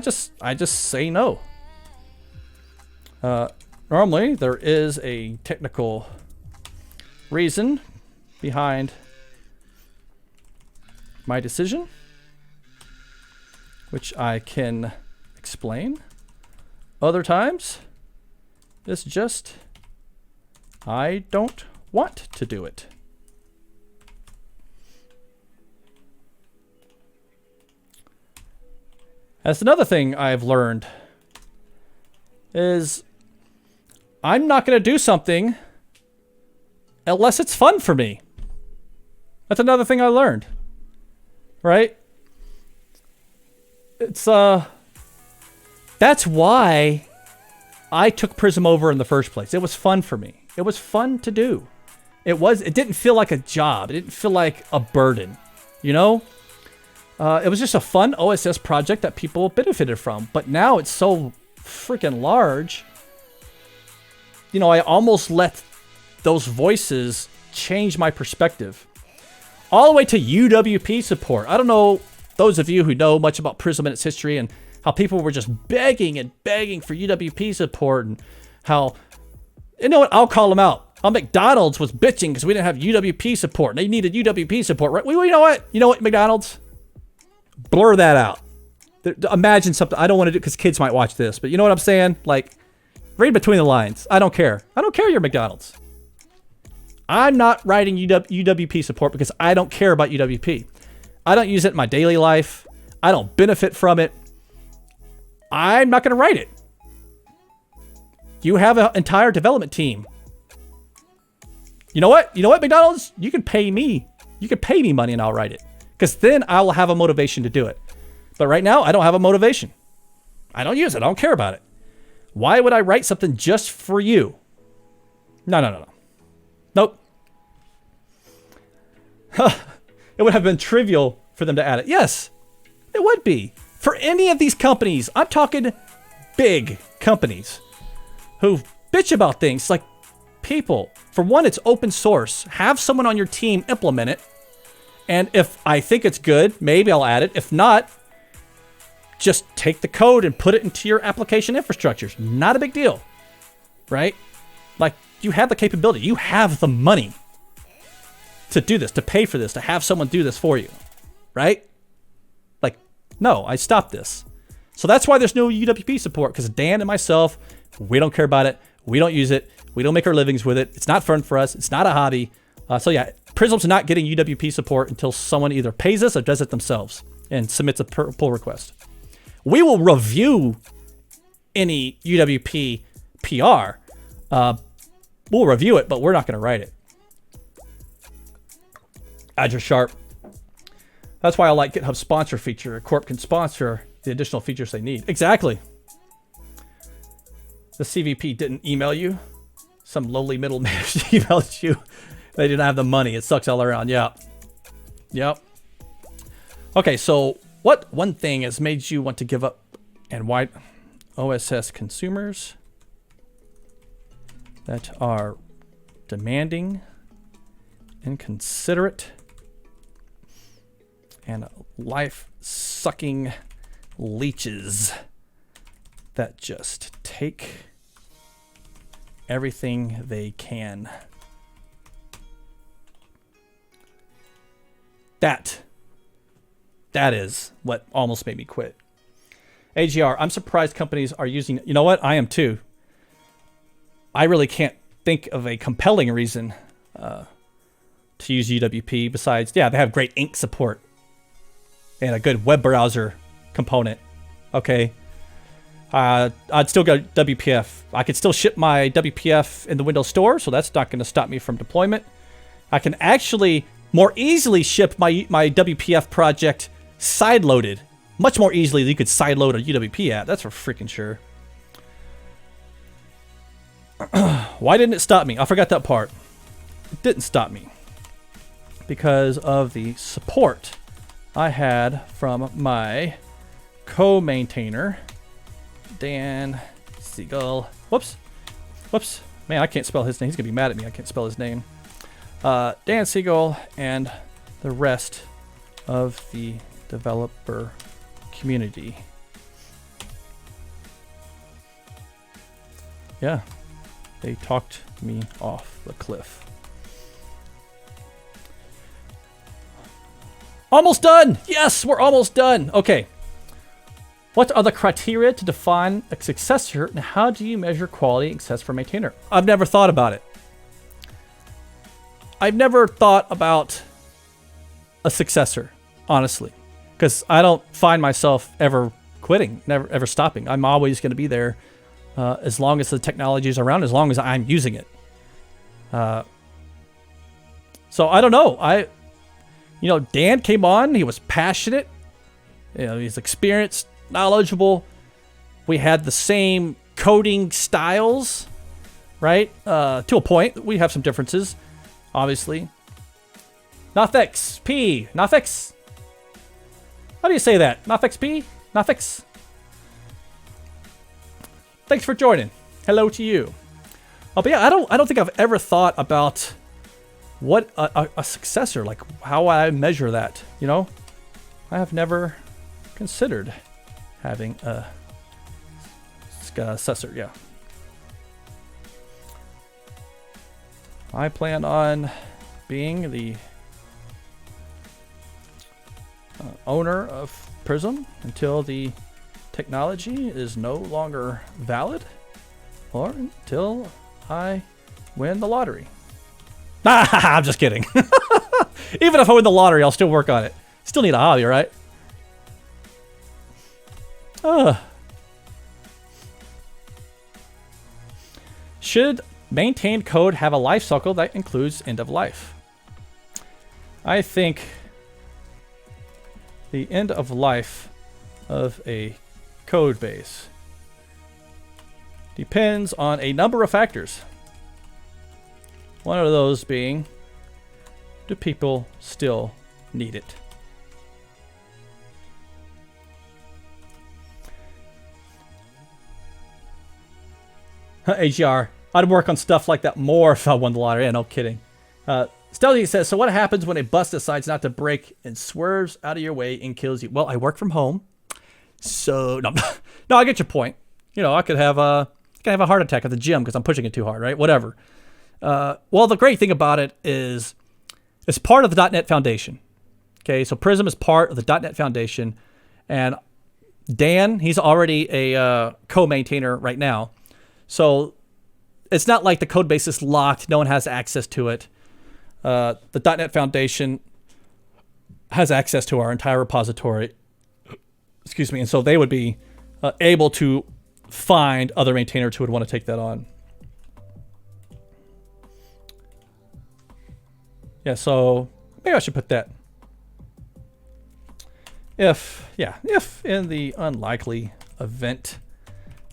I just say no. Normally, there is a technical reason behind my decision, which I can explain. Other times, it's just I don't want to do it. That's another thing I've learned is I'm not going to do something unless it's fun for me. That's another thing I learned. Right? It's that's why I took Prism over in the first place. It was fun for me. It was fun to do. It didn't feel like a job. It didn't feel like a burden. You know? It was just a fun OSS project that people benefited from. But now it's so freaking large. You know, I almost let those voices change my perspective. All the way to UWP support. I don't know those of you who know much about Prism and its history and how people were just begging and begging for UWP support and how, you know what, I'll call them out. How McDonald's was bitching because we didn't have UWP support. They needed UWP support, right? Well, you know what? You know what, McDonald's? Blur that out. Imagine something. I don't want to do because kids might watch this, but you know what I'm saying? Like, read between the lines. I don't care. I don't care you're McDonald's. I'm not writing UWP support because I don't care about UWP. I don't use it in my daily life. I don't benefit from it. I'm not going to write it. You have an entire development team. You know what? You know what, McDonald's? You can pay me. You can pay me money and I'll write it. Because then I will have a motivation to do it. But right now, I don't have a motivation. I don't use it. I don't care about it. Why would I write something just for you? No. Nope. It would have been trivial for them to add it. Yes, it would be. For any of these companies, I'm talking big companies who bitch about things like people. For one, it's open source. Have someone on your team implement it. And if I think it's good, maybe I'll add it. If not, just take the code and put it into your application infrastructures. Not a big deal, right? Like, you have the capability. You have the money to do this, to pay for this, to have someone do this for you, right? Like, no, I stopped this. So that's why there's no UWP support, because Dan and myself, we don't care about it. We don't use it. We don't make our livings with it. It's not fun for us. It's not a hobby. So yeah, Prism's not getting UWP support until someone either pays us or does it themselves and submits a pull request. We will review any UWP PR. We'll review it, but we're not going to write it. Azure Sharp. That's why I like GitHub sponsor feature. A corp can sponsor the additional features they need. Exactly. The CVP didn't email you. Some lowly middle manager emailed you. They didn't have the money. It sucks all around. Yeah. Yep. Okay, so what one thing has made you want to give up, and why? OSS consumers that are demanding, inconsiderate, and life-sucking leeches that just take everything they can. That is what almost made me quit. AGR, I'm surprised companies are using, you know what? I am too. I really can't think of a compelling reason to use UWP besides, yeah, they have great ink support and a good web browser component. Okay. I'd still go WPF. I could still ship my WPF in the Windows Store, so that's not going to stop me from deployment. I can actually more easily ship my WPF project side-loaded. Much more easily than you could sideload a UWP app. That's for freaking sure. Why didn't it stop me? I forgot that part. It didn't stop me because of the support I had from my co-maintainer, Dan Siegel. Whoops. Man, I can't spell his name. He's going to be mad at me. I can't spell his name. Dan Siegel and the rest of the developer community. Yeah, they talked me off the cliff. Almost done! Yes, we're almost done. Okay. What are the criteria to define a successor, and how do you measure quality and success for a maintainer? I've never thought about it. I've never thought about a successor, honestly, because I don't find myself ever quitting, never ever stopping. I'm always going to be there as long as the technology is around, as long as I'm using it. So I don't know. Dan came on. He was passionate. He's experienced, knowledgeable. We had the same coding styles, right? To a point. We have some differences, obviously. Notfix P. Notfix. How do you say that? Notfix P? Notfix. Thanks for joining. Hello to you. But yeah, I don't think I've ever thought about what a successor, like how I measure that, I have never considered having a successor. Yeah. I plan on being the owner of Prism until the technology is no longer valid or until I win the lottery. I'm just kidding. Even if I win the lottery, I'll still work on it. Still need a hobby, right? Should maintained code have a life cycle that includes end of life? I think the end of life of a code base depends on a number of factors. One of those being, do people still need it? AGR, I'd work on stuff like that more if I won the lottery. Yeah, no kidding. Stealthy says, so what happens when a bus decides not to brake and swerves out of your way and kills you? Well, I work from home. So, no, I get your point. I could have a heart attack at the gym because I'm pushing it too hard, right? Whatever. Well, the great thing about it is it's part of the .NET Foundation. Okay, so Prism is part of the .NET Foundation. And Dan, he's already a co-maintainer right now. So it's not like the code base is locked. No one has access to it. The .NET Foundation has access to our entire repository. Excuse me. And so they would be able to find other maintainers who would want to take that on. Yeah, so maybe I should put that. If in the unlikely event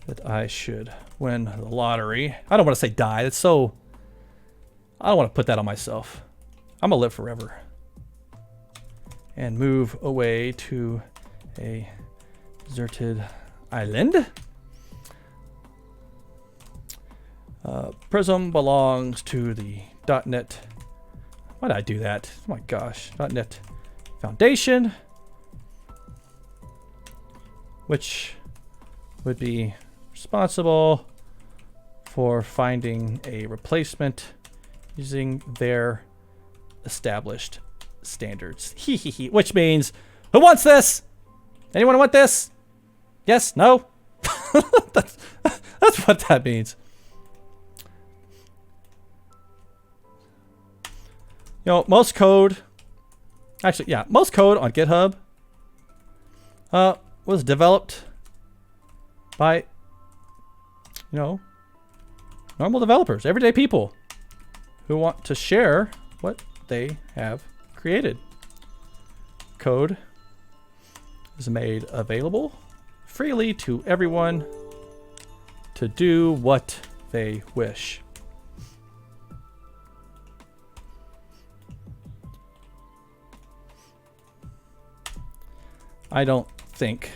that I should win the lottery, I don't want to say die. That's so, I don't want to put that on myself. I'm gonna live forever and move away to a deserted island. Prism belongs to the .NET. Why did I do that? Oh my gosh. .NET Foundation, which would be responsible for finding a replacement using their established standards. Which means, who wants this? Anyone want this? Yes? No? that's what that means. You know, most code on GitHub was developed by, you know, normal developers, everyday people who want to share what they have created. Code is made available freely to everyone to do what they wish. I don't think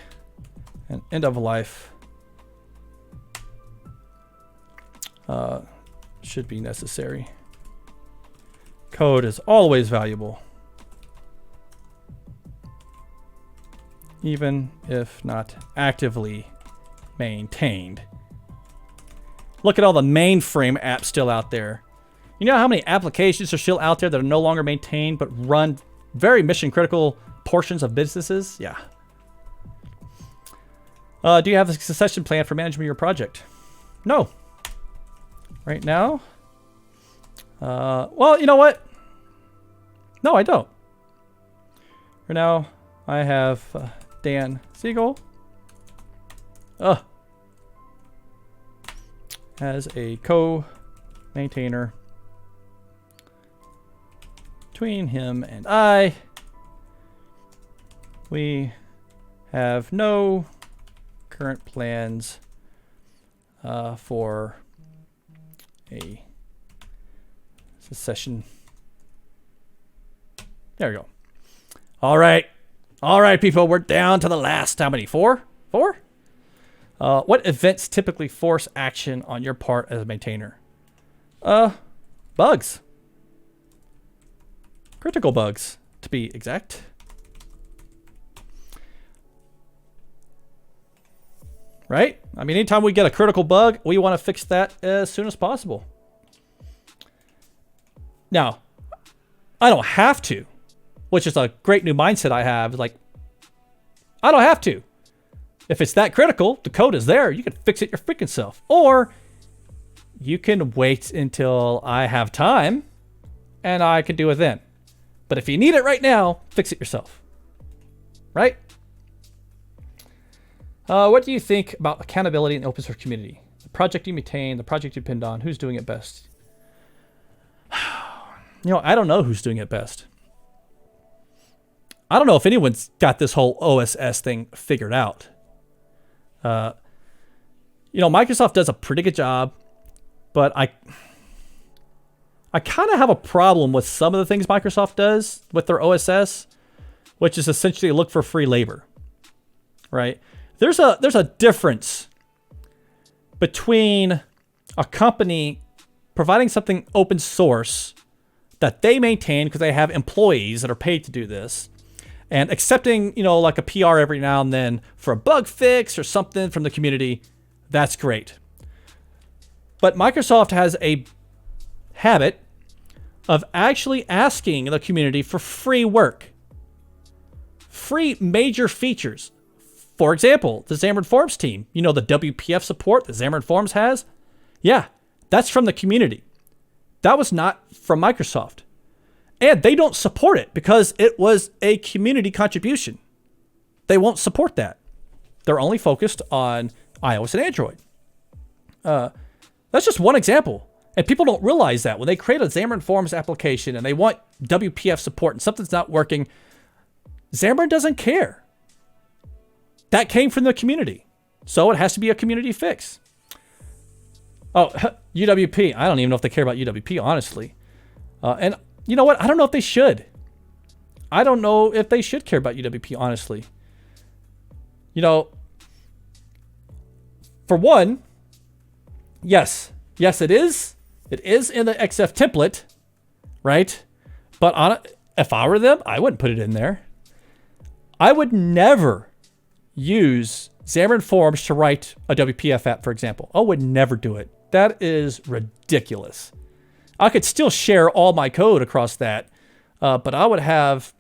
an end of life should be necessary. Code is always valuable, even if not actively maintained. Look at all the mainframe apps still out there. You know how many applications are still out there that are no longer maintained but run very mission critical portions of businesses? Yeah. Do you have a succession plan for managing your project? No. Right now? Well, you know what? No, I don't. For now, I have Dan Siegel as a co-maintainer. Between him and I, we have no current plans for a succession. There we go. All right, people, we're down to the last. How many? Four? What events typically force action on your part as a maintainer? Bugs. Critical bugs, to be exact. Right? I mean, anytime we get a critical bug, we want to fix that as soon as possible. Now, I don't have to, which is a great new mindset I have. Like, I don't have to. If it's that critical, the code is there. You can fix it your freaking self. Or you can wait until I have time and I can do it then. But if you need it right now, fix it yourself. Right? What do you think about accountability in the open source community? The project you maintain, the project you depend on, who's doing it best? You know, I don't know who's doing it best. I don't know if anyone's got this whole OSS thing figured out. You know, Microsoft does a pretty good job, but I kind of have a problem with some of the things Microsoft does with their OSS, which is essentially look for free labor, right? There's a difference between a company providing something open source that they maintain because they have employees that are paid to do this, and accepting, you know, like a PR every now and then for a bug fix or something from the community. That's great. But Microsoft has a habit of actually asking the community for free work, free major features. For example, the xamarin.forms team, you know, the WPF support that xamarin.forms has? Yeah, That's from the community. That was not from Microsoft. And they don't support it because it was a community contribution. They won't support that. They're only focused on iOS and Android. That's just one example. And people don't realize that when they create a Xamarin.forms application and they want WPF support and something's not working, Xamarin doesn't care. That came from the community. So it has to be a community fix. Oh, UWP. I don't even know if they care about UWP, honestly. And you know what? I don't know if they should. I don't know if they should care about UWP, honestly. You know, for one, yes, it is. It is in the XF template, right? But if I were them, I wouldn't put it in there. I would never use Xamarin.forms to write a WPF app, for example. I would never do it. That is ridiculous. I could still share all my code across that, but I would have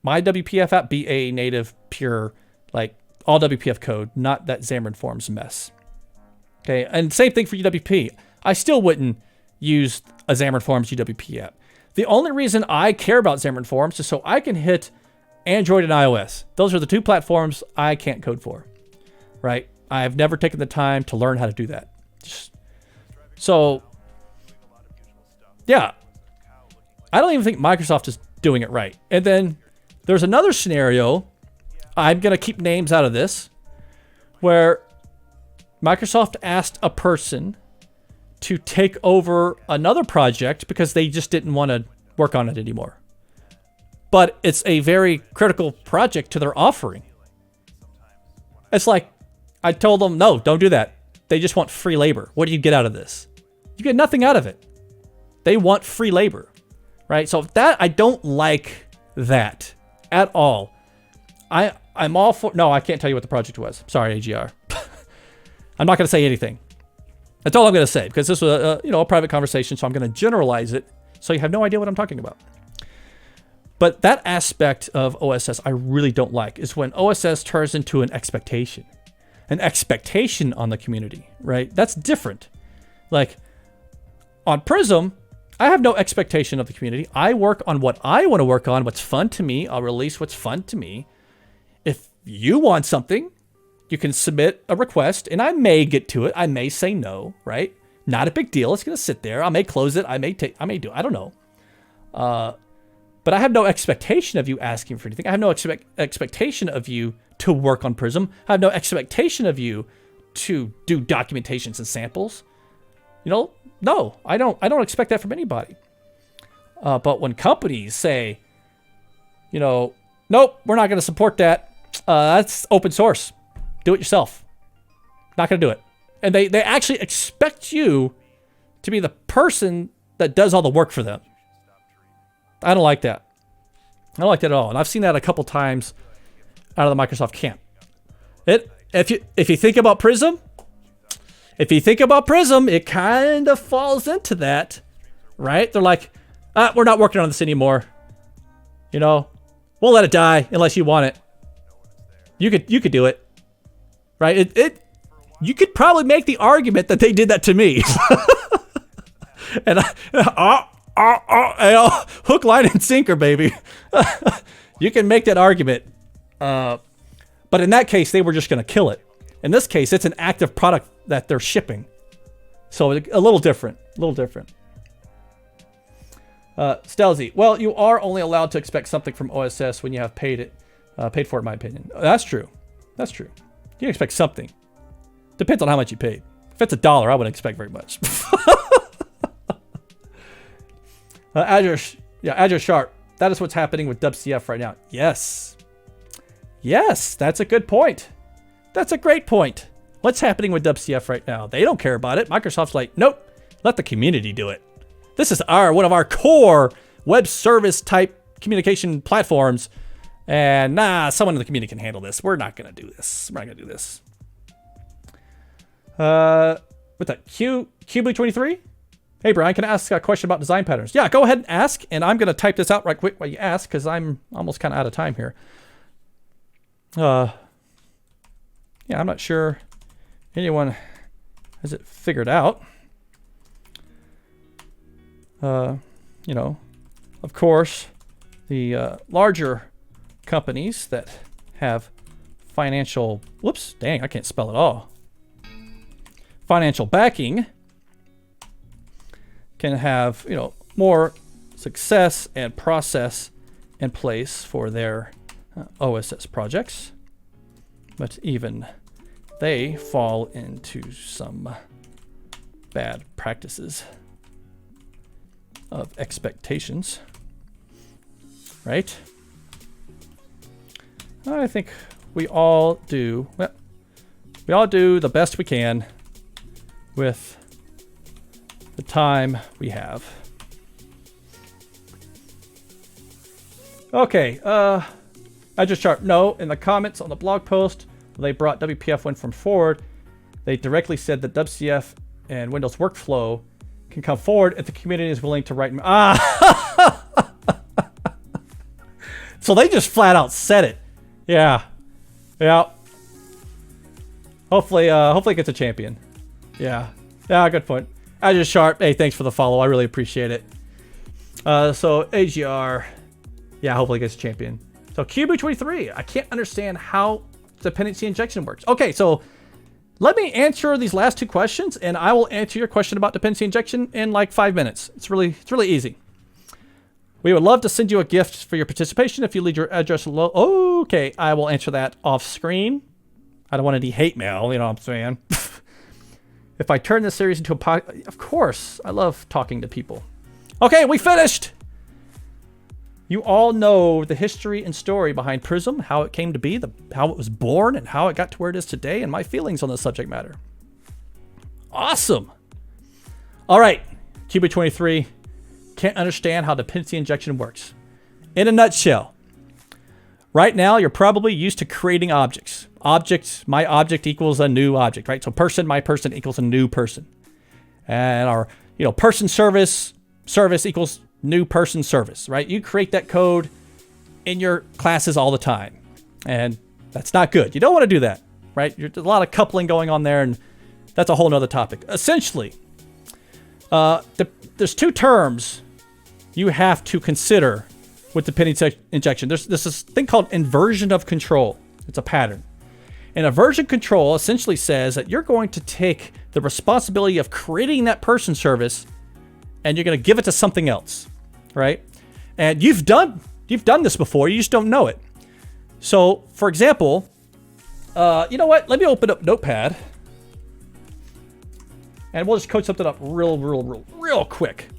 my WPF app be a native, pure, like all WPF code, not that Xamarin.forms mess. Okay, and same thing for UWP. I still wouldn't use a Xamarin.forms UWP app. The only reason I care about Xamarin.forms is so I can hit Android and iOS. Those are the two platforms I can't code for, right? I've never taken the time to learn how to do that. So, yeah, I don't even think Microsoft is doing it right. And then there's another scenario, I'm going to keep names out of this, where Microsoft asked a person to take over another project because they just didn't want to work on it anymore. But it's a very critical project to their offering. It's like, I told them, no, don't do that. They just want free labor. What do you get out of this? You get nothing out of it. They want free labor, right? So that, I don't like that at all. I'm all for, no, I can't tell you what the project was. Sorry, AGR. I'm not going to say anything. That's all I'm going to say because this was a private conversation. So I'm going to generalize it. So you have no idea what I'm talking about. But that aspect of OSS I really don't like is when OSS turns into an expectation on the community, right? That's different. Like on Prism, I have no expectation of the community. I work on what I want to work on, what's fun to me. I'll release what's fun to me. If you want something, you can submit a request and I may get to it. I may say no, right? Not a big deal. It's going to sit there. I may close it. I may do, I don't know. But I have no expectation of you asking for anything. I have no expectation of you to work on Prism. I have no expectation of you to do documentations and samples. You know, no, I don't expect that from anybody. But when companies say, you know, nope, we're not going to support that. That's open source. Do it yourself. Not going to do it. And they actually expect you to be the person that does all the work for them. I don't like that. I don't like that at all. And I've seen that a couple times out of the Microsoft camp. If you think about Prism, it kind of falls into that, right? They're like, we're not working on this anymore. You know, we'll let it die unless you want it. You could do it, right? You could probably make the argument that they did that to me. And hook, line, and sinker, baby. You can make that argument. But in that case, they were just going to kill it. In this case, it's an active product that they're shipping. So a little different. Stelzy, well, you are only allowed to expect something from OSS when you have paid for it, in my opinion. That's true. You can expect something. Depends on how much you paid. If it's $1, I wouldn't expect very much. Azure Sharp. That is what's happening with WCF right now. Yes, that's a good point. That's a great point. What's happening with WCF right now? They don't care about it. Microsoft's like, nope, let the community do it. This is one of our core web service type communication platforms. And someone in the community can handle this. We're not going to do this. What's that? QB23? Hey, Brian, can I ask a question about design patterns? Yeah, go ahead and ask. And I'm going to type this out right quick while you ask because I'm almost kind of out of time here. Yeah, I'm not sure anyone has it figured out. you know, of course, the larger companies that have financial, whoops, dang, I can't spell it all. Financial backing can have, you know, more success and process in place for their OSS projects. But even they fall into some bad practices of expectations, right? I think we all do, well, we all do the best we can with the time we have. Okay, I just chart. No, in the comments on the blog post, they brought WPF WinForms forward. They directly said that WCF and Windows Workflow can come forward if the community is willing to write. So they just flat out said it. Yeah. Yeah. Hopefully it gets a champion. Yeah. Yeah, good point. I just sharp. Hey, thanks for the follow. I really appreciate it. So AGR. Yeah, hopefully it gets a champion. So Cubu23. I can't understand how dependency injection works. Okay, so let me answer these last two questions, and I will answer your question about dependency injection in like 5 minutes. It's really easy. We would love to send you a gift for your participation if you leave your address below. Okay, I will answer that off screen. I don't want any hate mail, you know what I'm saying? If I turn this series into a podcast, of course, I love talking to people. Okay, we finished. You all know the history and story behind Prism, how it came to be, how it was born, and how it got to where it is today, and my feelings on the subject matter. Awesome. All right, Cubu23 can't understand how dependency injection works. In a nutshell, right now you're probably used to creating objects. Objects, my object equals a new object, right? So person, my person equals a new person. And our, you know, person service equals new person service, right? You create that code in your classes all the time. And that's not good. You don't want to do that, right? There's a lot of coupling going on there, and that's a whole nother topic. Essentially, there's two terms you have to consider with dependency injection. There's this thing called inversion of control. It's a pattern. And inversion control essentially says that you're going to take the responsibility of creating that person service and you're going to give it to something else, right? And you've done this before. You just don't know it. So, for example, you know what? Let me open up Notepad. And we'll just code something up real quick,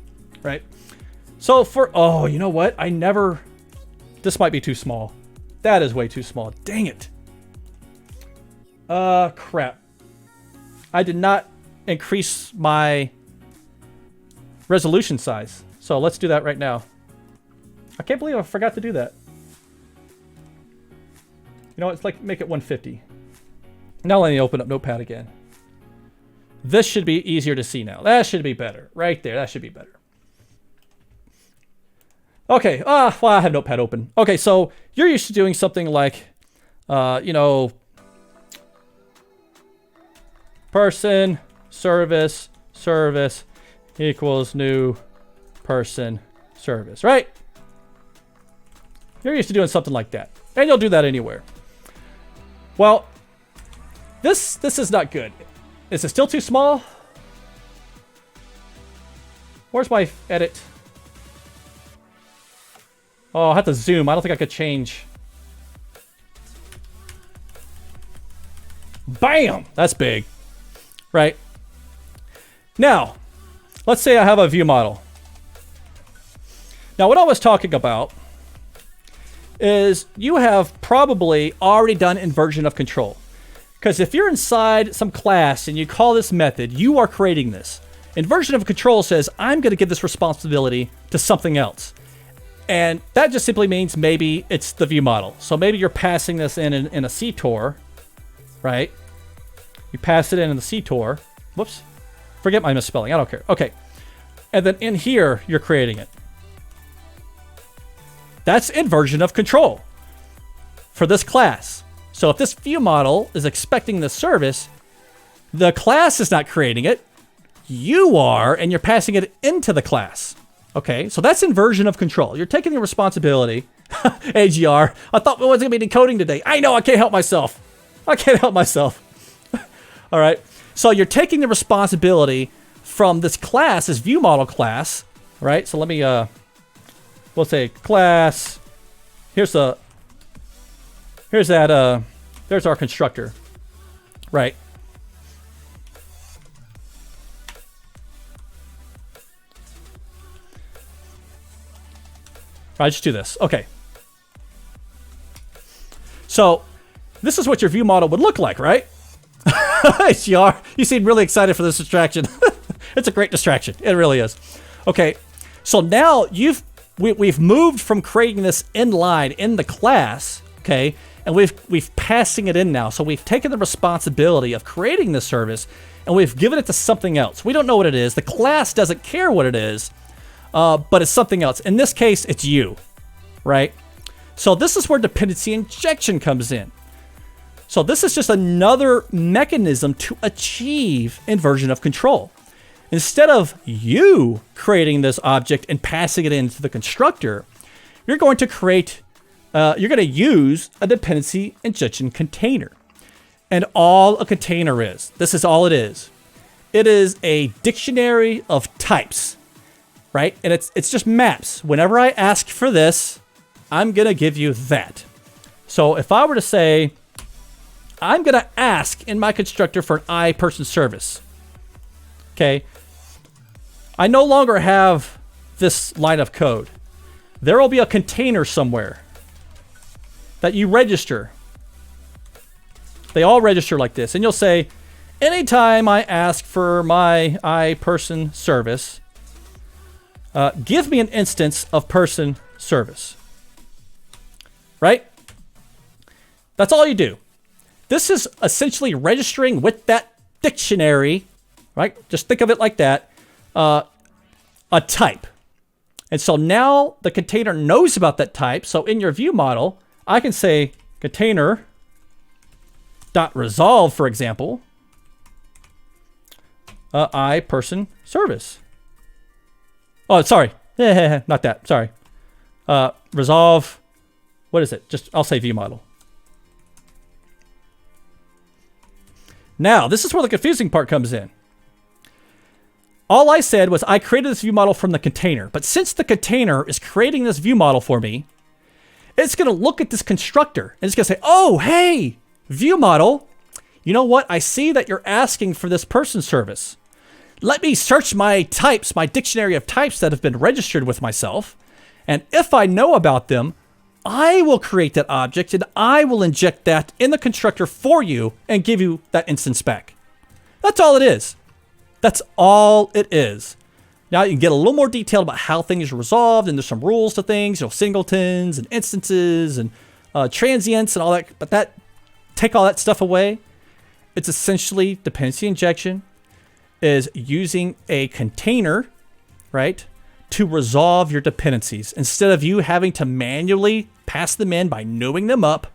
right? So oh, you know what? This might be too small. That is way too small. Dang it. Crap. I did not increase my resolution size. So let's do that right now. I can't believe I forgot to do that. You know, it's like, make it 150. Now let me open up Notepad again. This should be easier to see now. That should be better. Right there. That should be better. Okay. Well, I have Notepad open. Okay, so you're used to doing something like, you know, person, service equals new person service, right? You're used to doing something like that. And you'll do that anywhere. Well, this is not good. Is it still too small? Where's my edit? Oh, I have to zoom. I don't think I could change. Bam! That's big. Right? Now, let's say I have a view model. Now, what I was talking about is you have probably already done inversion of control. Because if you're inside some class and you call this method, you are creating this. Inversion of control says, I'm going to give this responsibility to something else. And that just simply means maybe it's the view model. So maybe you're passing this in a CTOR, right? You pass it in the CTOR. Whoops. Forget my misspelling. I don't care. Okay. And then in here, you're creating it. That's inversion of control for this class. So if this view model is expecting this service, the class is not creating it. You are, and you're passing it into the class. Okay, so that's inversion of control. You're taking the responsibility. AGR, I thought we wasn't going to be decoding today. I know, I can't help myself. I can't help myself. All right, so you're taking the responsibility from this class, this view model class, right? So let me, we'll say class. Here's our constructor, right? All right, just do this. Okay. So this is what your view model would look like, right? You seem really excited for this distraction. It's a great distraction. It really is. Okay. So now we've moved from creating this inline in the class, okay, and we've passing it in now. So we've taken the responsibility of creating this service and we've given it to something else. We don't know what it is. The class doesn't care what it is. But it's something else. In this case, it's you, right? So this is where dependency injection comes in. So this is just another mechanism to achieve inversion of control. Instead of you creating this object and passing it into the constructor, you're going to use a dependency injection container. And all a container is, this is all it is. It is a dictionary of types. Right? And it's just maps. Whenever I ask for this, I'm going to give you that. So if I were to say, I'm going to ask in my constructor for an iPerson service. Okay. I no longer have this line of code. There will be a container somewhere that you register. They all register like this. And you'll say, anytime I ask for my iPerson service, give me an instance of person service. Right? That's all you do. This is essentially registering with that dictionary, right? Just think of it like that, a type. And so now the container knows about that type. So in your view model, I can say container.resolve, for example, iPerson service. Oh, sorry. Not that. Sorry. Resolve. What is it? I'll say view model. Now, this is where the confusing part comes in. All I said was I created this view model from the container. But since the container is creating this view model for me, it's going to look at this constructor. And it's going to say, oh, hey, view model. You know what? I see that you're asking for this person service. Let me search my types, my dictionary of types that have been registered with myself. And if I know about them, I will create that object and I will inject that in the constructor for you and give you that instance back. That's all it is. That's all it is. Now you can get a little more detailed about how things are resolved, and there's some rules to things, singletons and instances and transients and all that. But take all that stuff away. It's essentially dependency injection is using a container, right, to resolve your dependencies. Instead of you having to manually pass them in by newing them up,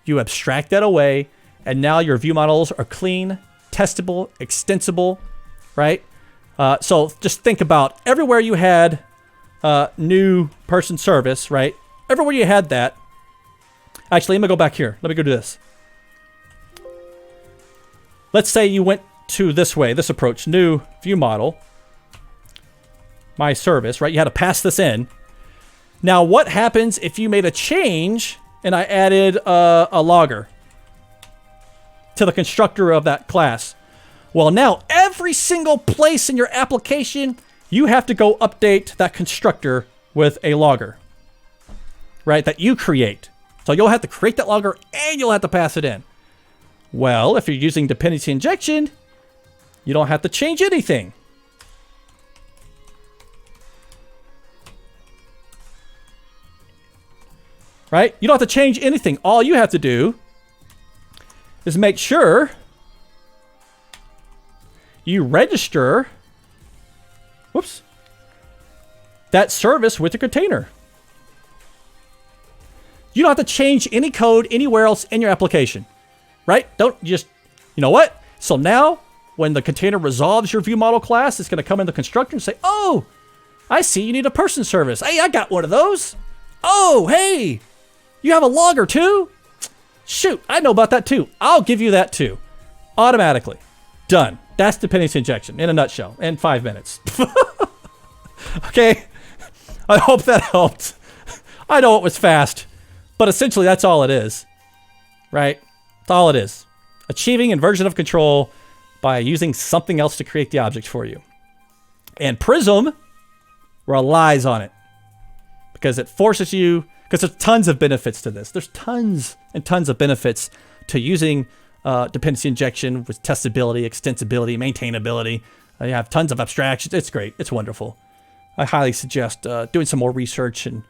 you abstract that away, and now your view models are clean, testable, extensible, right? So just think about everywhere you had new person service, right? Everywhere you had that. Actually, let me go back here. Let me go do this. Let's say you went to this way, this approach, new view model, my service, right? You had to pass this in. Now, what happens if you made a change and I added a logger to the constructor of that class? Well, now every single place in your application, you have to go update that constructor with a logger, right? That you create. So you'll have to create that logger and you'll have to pass it in. Well, if you're using dependency injection, you don't have to change anything. Right? You don't have to change anything. All you have to do is make sure you register, that service with the container. You don't have to change any code anywhere else in your application. Right? Don't just, you know what? So now, when the container resolves your view model class, it's going to come in the constructor and say, oh, I see you need a person service. Hey, I got one of those. Oh, hey, you have a logger too? Shoot, I know about that too. I'll give you that too. Automatically. Done. That's dependency injection in a nutshell in 5 minutes. Okay. I hope that helped. I know it was fast, but essentially that's all it is. Right? That's all it is. Achieving inversion of control by using something else to create the object for you. And Prism relies on it because it forces you, because there's tons of benefits to this. There's tons and tons of benefits to using dependency injection with testability, extensibility, maintainability. You have tons of abstractions. It's great. It's wonderful. I highly suggest doing some more research and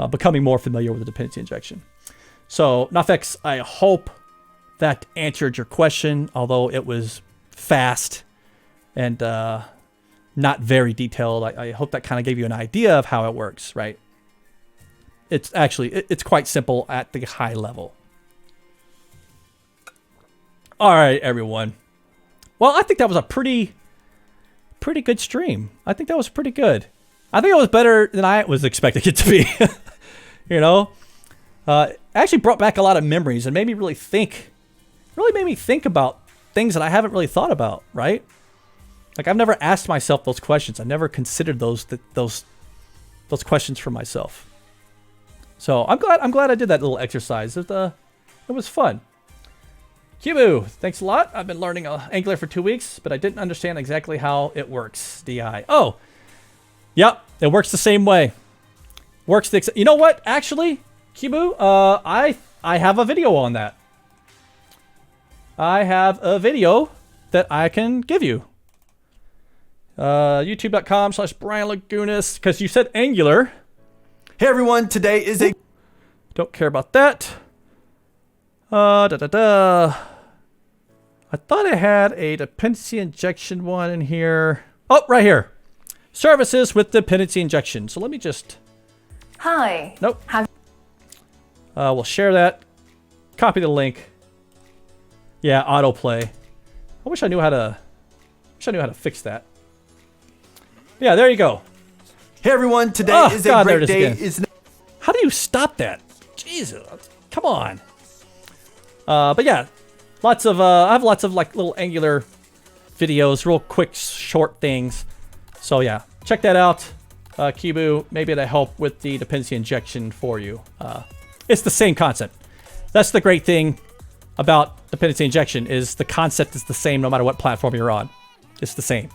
becoming more familiar with the dependency injection. So, Nofx, I hope that answered your question, although it was fast and not very detailed. I hope that kind of gave you an idea of how it works, right? It's actually, it's quite simple at the high level. All right, everyone. Well, I think that was a pretty good stream. I think that was pretty good. I think it was better than I was expecting it to be. You know? It actually brought back a lot of memories and made me really made me think about things that I haven't really thought about, right? Like, I've never asked myself those questions. I've never considered those questions for myself. So I'm glad I did that little exercise. It was fun. Kibu, thanks a lot. I've been learning Angular for 2 weeks, but I didn't understand exactly how it works. DI. Oh, yep, it works the same way. Works the. You know what? Actually, Kibu, I have a video on that. I have a video that I can give you. YouTube.com/Brian Lagunas, because you said Angular. Hey everyone, today is a... Don't care about that. I thought I had a dependency injection one in here. Oh, right here. Services with dependency injection. So let me just... Hi. Nope. We'll share that. Copy the link. Yeah, autoplay. I wish I knew how to fix that. Yeah, there you go. Hey everyone, today is a great day. How do you stop that? Jesus, come on. But yeah, I have lots of like little Angular videos, real quick, short things. So yeah, check that out. Kibu, maybe it'll help with the dependency injection for you. It's the same concept. That's the great thing about dependency injection is the concept is the same no matter what platform you're on. It's the same.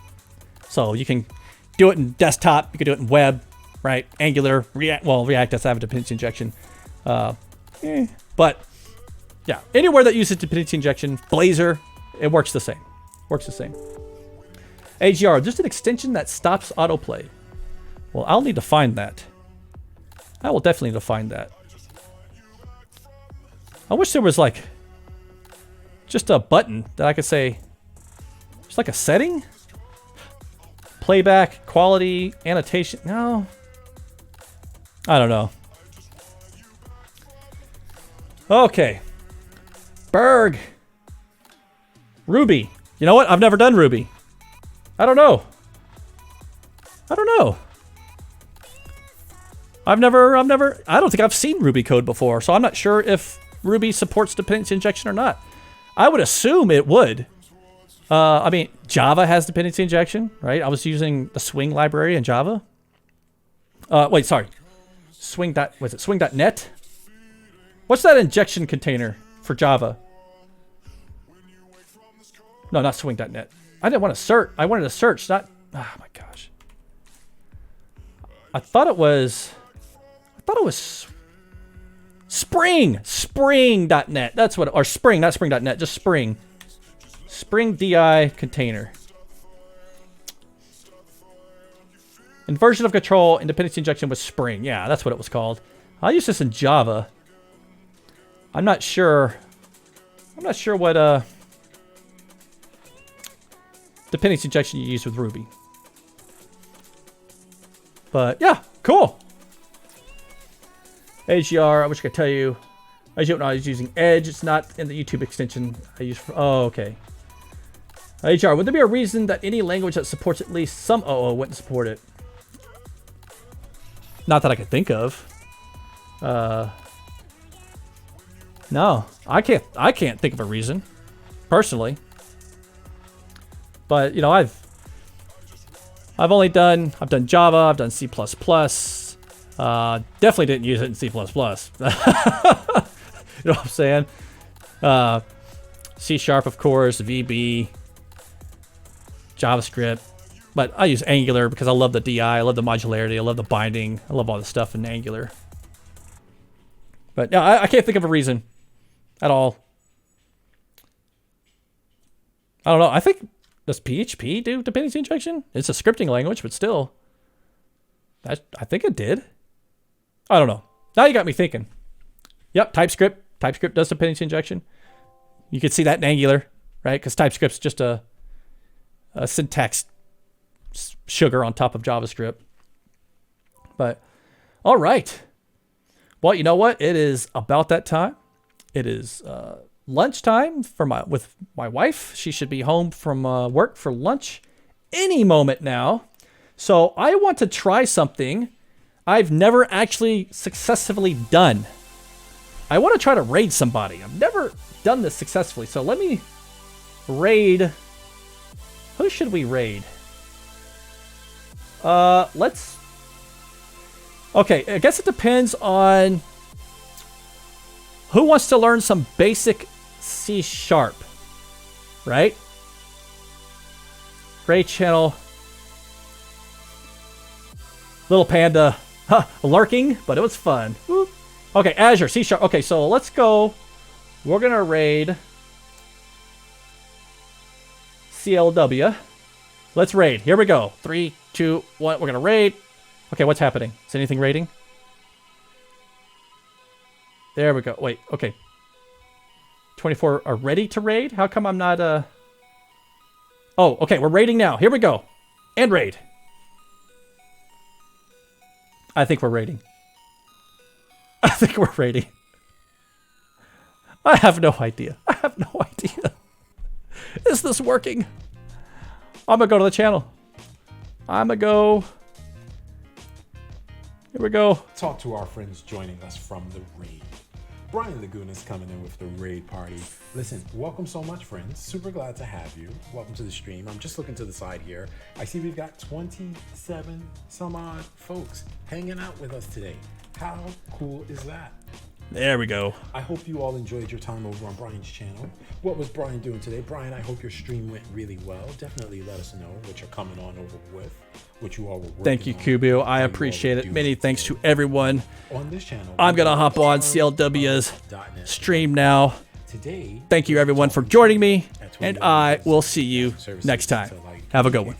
So you can do it in desktop, you can do it in web, right? Angular, React, well, React does have a dependency injection. But yeah, anywhere that uses dependency injection, Blazor, it works the same. Works the same. AGR, just an extension that stops autoplay. Well, I'll need to find that. I will definitely need to find that. I wish there was like just a button that I could say, just like a setting? Playback, quality, annotation. No. I don't know. Okay. Berg. Ruby. You know what? I've never done Ruby. I don't know. I don't think I've seen Ruby code before, so I'm not sure if Ruby supports dependency injection or not. I would assume it would. I mean, Java has dependency injection, right? I was using the Swing library in Java. Wait, sorry. Swing.net? What's that injection container for Java? No, not Swing.net. I didn't want to search. I wanted to search, not... Oh my gosh. I thought it was Spring. Spring.net. That's what... Or Spring, not Spring.net. Just Spring. Spring DI container. Inversion of control and dependency injection with Spring. Yeah, that's what it was called. I use this in Java. I'm not sure what dependency injection you use with Ruby. But yeah, cool. AGR, I wish I could tell you. I was using Edge. It's not in the YouTube extension I use for... Oh, okay. AGR, would there be a reason that any language that supports at least some OO wouldn't support it? Not that I could think of. No, I can't think of a reason, personally. But you know, I've done Java, I've done C++. Definitely didn't use it in C++. You know what I'm saying? C#, of course, VB, JavaScript. But I use Angular because I love the DI, I love the modularity, I love the binding, I love all the stuff in Angular. But yeah, I can't think of a reason at all. I don't know. I think, does PHP do dependency injection? It's a scripting language, but still. I think it did. I don't know. Now you got me thinking. Yep, TypeScript. TypeScript does dependency injection. You can see that in Angular, right? Because TypeScript's just a syntax sugar on top of JavaScript. But, all right. Well, you know what? It is about that time. It is lunchtime with my wife. She should be home from work for lunch any moment now. So I want to try something I've never actually successfully done. I want to try to raid somebody. I've never done this successfully. So let me raid. Who should we raid? Let's... Okay, I guess it depends on who wants to learn some basic C#, right? Raid channel. Little panda lurking, but it was fun. Woo. Okay, Azure, C#. Okay, so let's go. We're going to raid CLW. Let's raid. Here we go. 3, 2, 1. We're going to raid. Okay, what's happening? Is anything raiding? There we go. Wait, okay. 24 are ready to raid? How come I'm not, Oh, okay, we're raiding now. Here we go. And raid. I think we're raiding. I think we're raiding. I have no idea. I have no idea. Is this working? I'm gonna go to the channel. I'm gonna go... Here we go. Talk to our friends joining us from the raid. Brian Laguna's coming in with the raid party. Listen, welcome so much, friends. Super glad to have you. Welcome to the stream. I'm just looking to the side here. I see we've got 27 some odd folks hanging out with us today. How cool is that? There we go. I hope you all enjoyed your time over on Brian's channel. What was Brian doing today? Brian, I hope your stream went really well. Definitely let us know what you're coming on over with, what you all were working Thank you, on, Kubu. I appreciate it. Many thanks to everyone. on this channel. I'm going to hop on CLW's stream now. Today, Thank you, everyone, for joining me, and I will see you next time. Have a good one.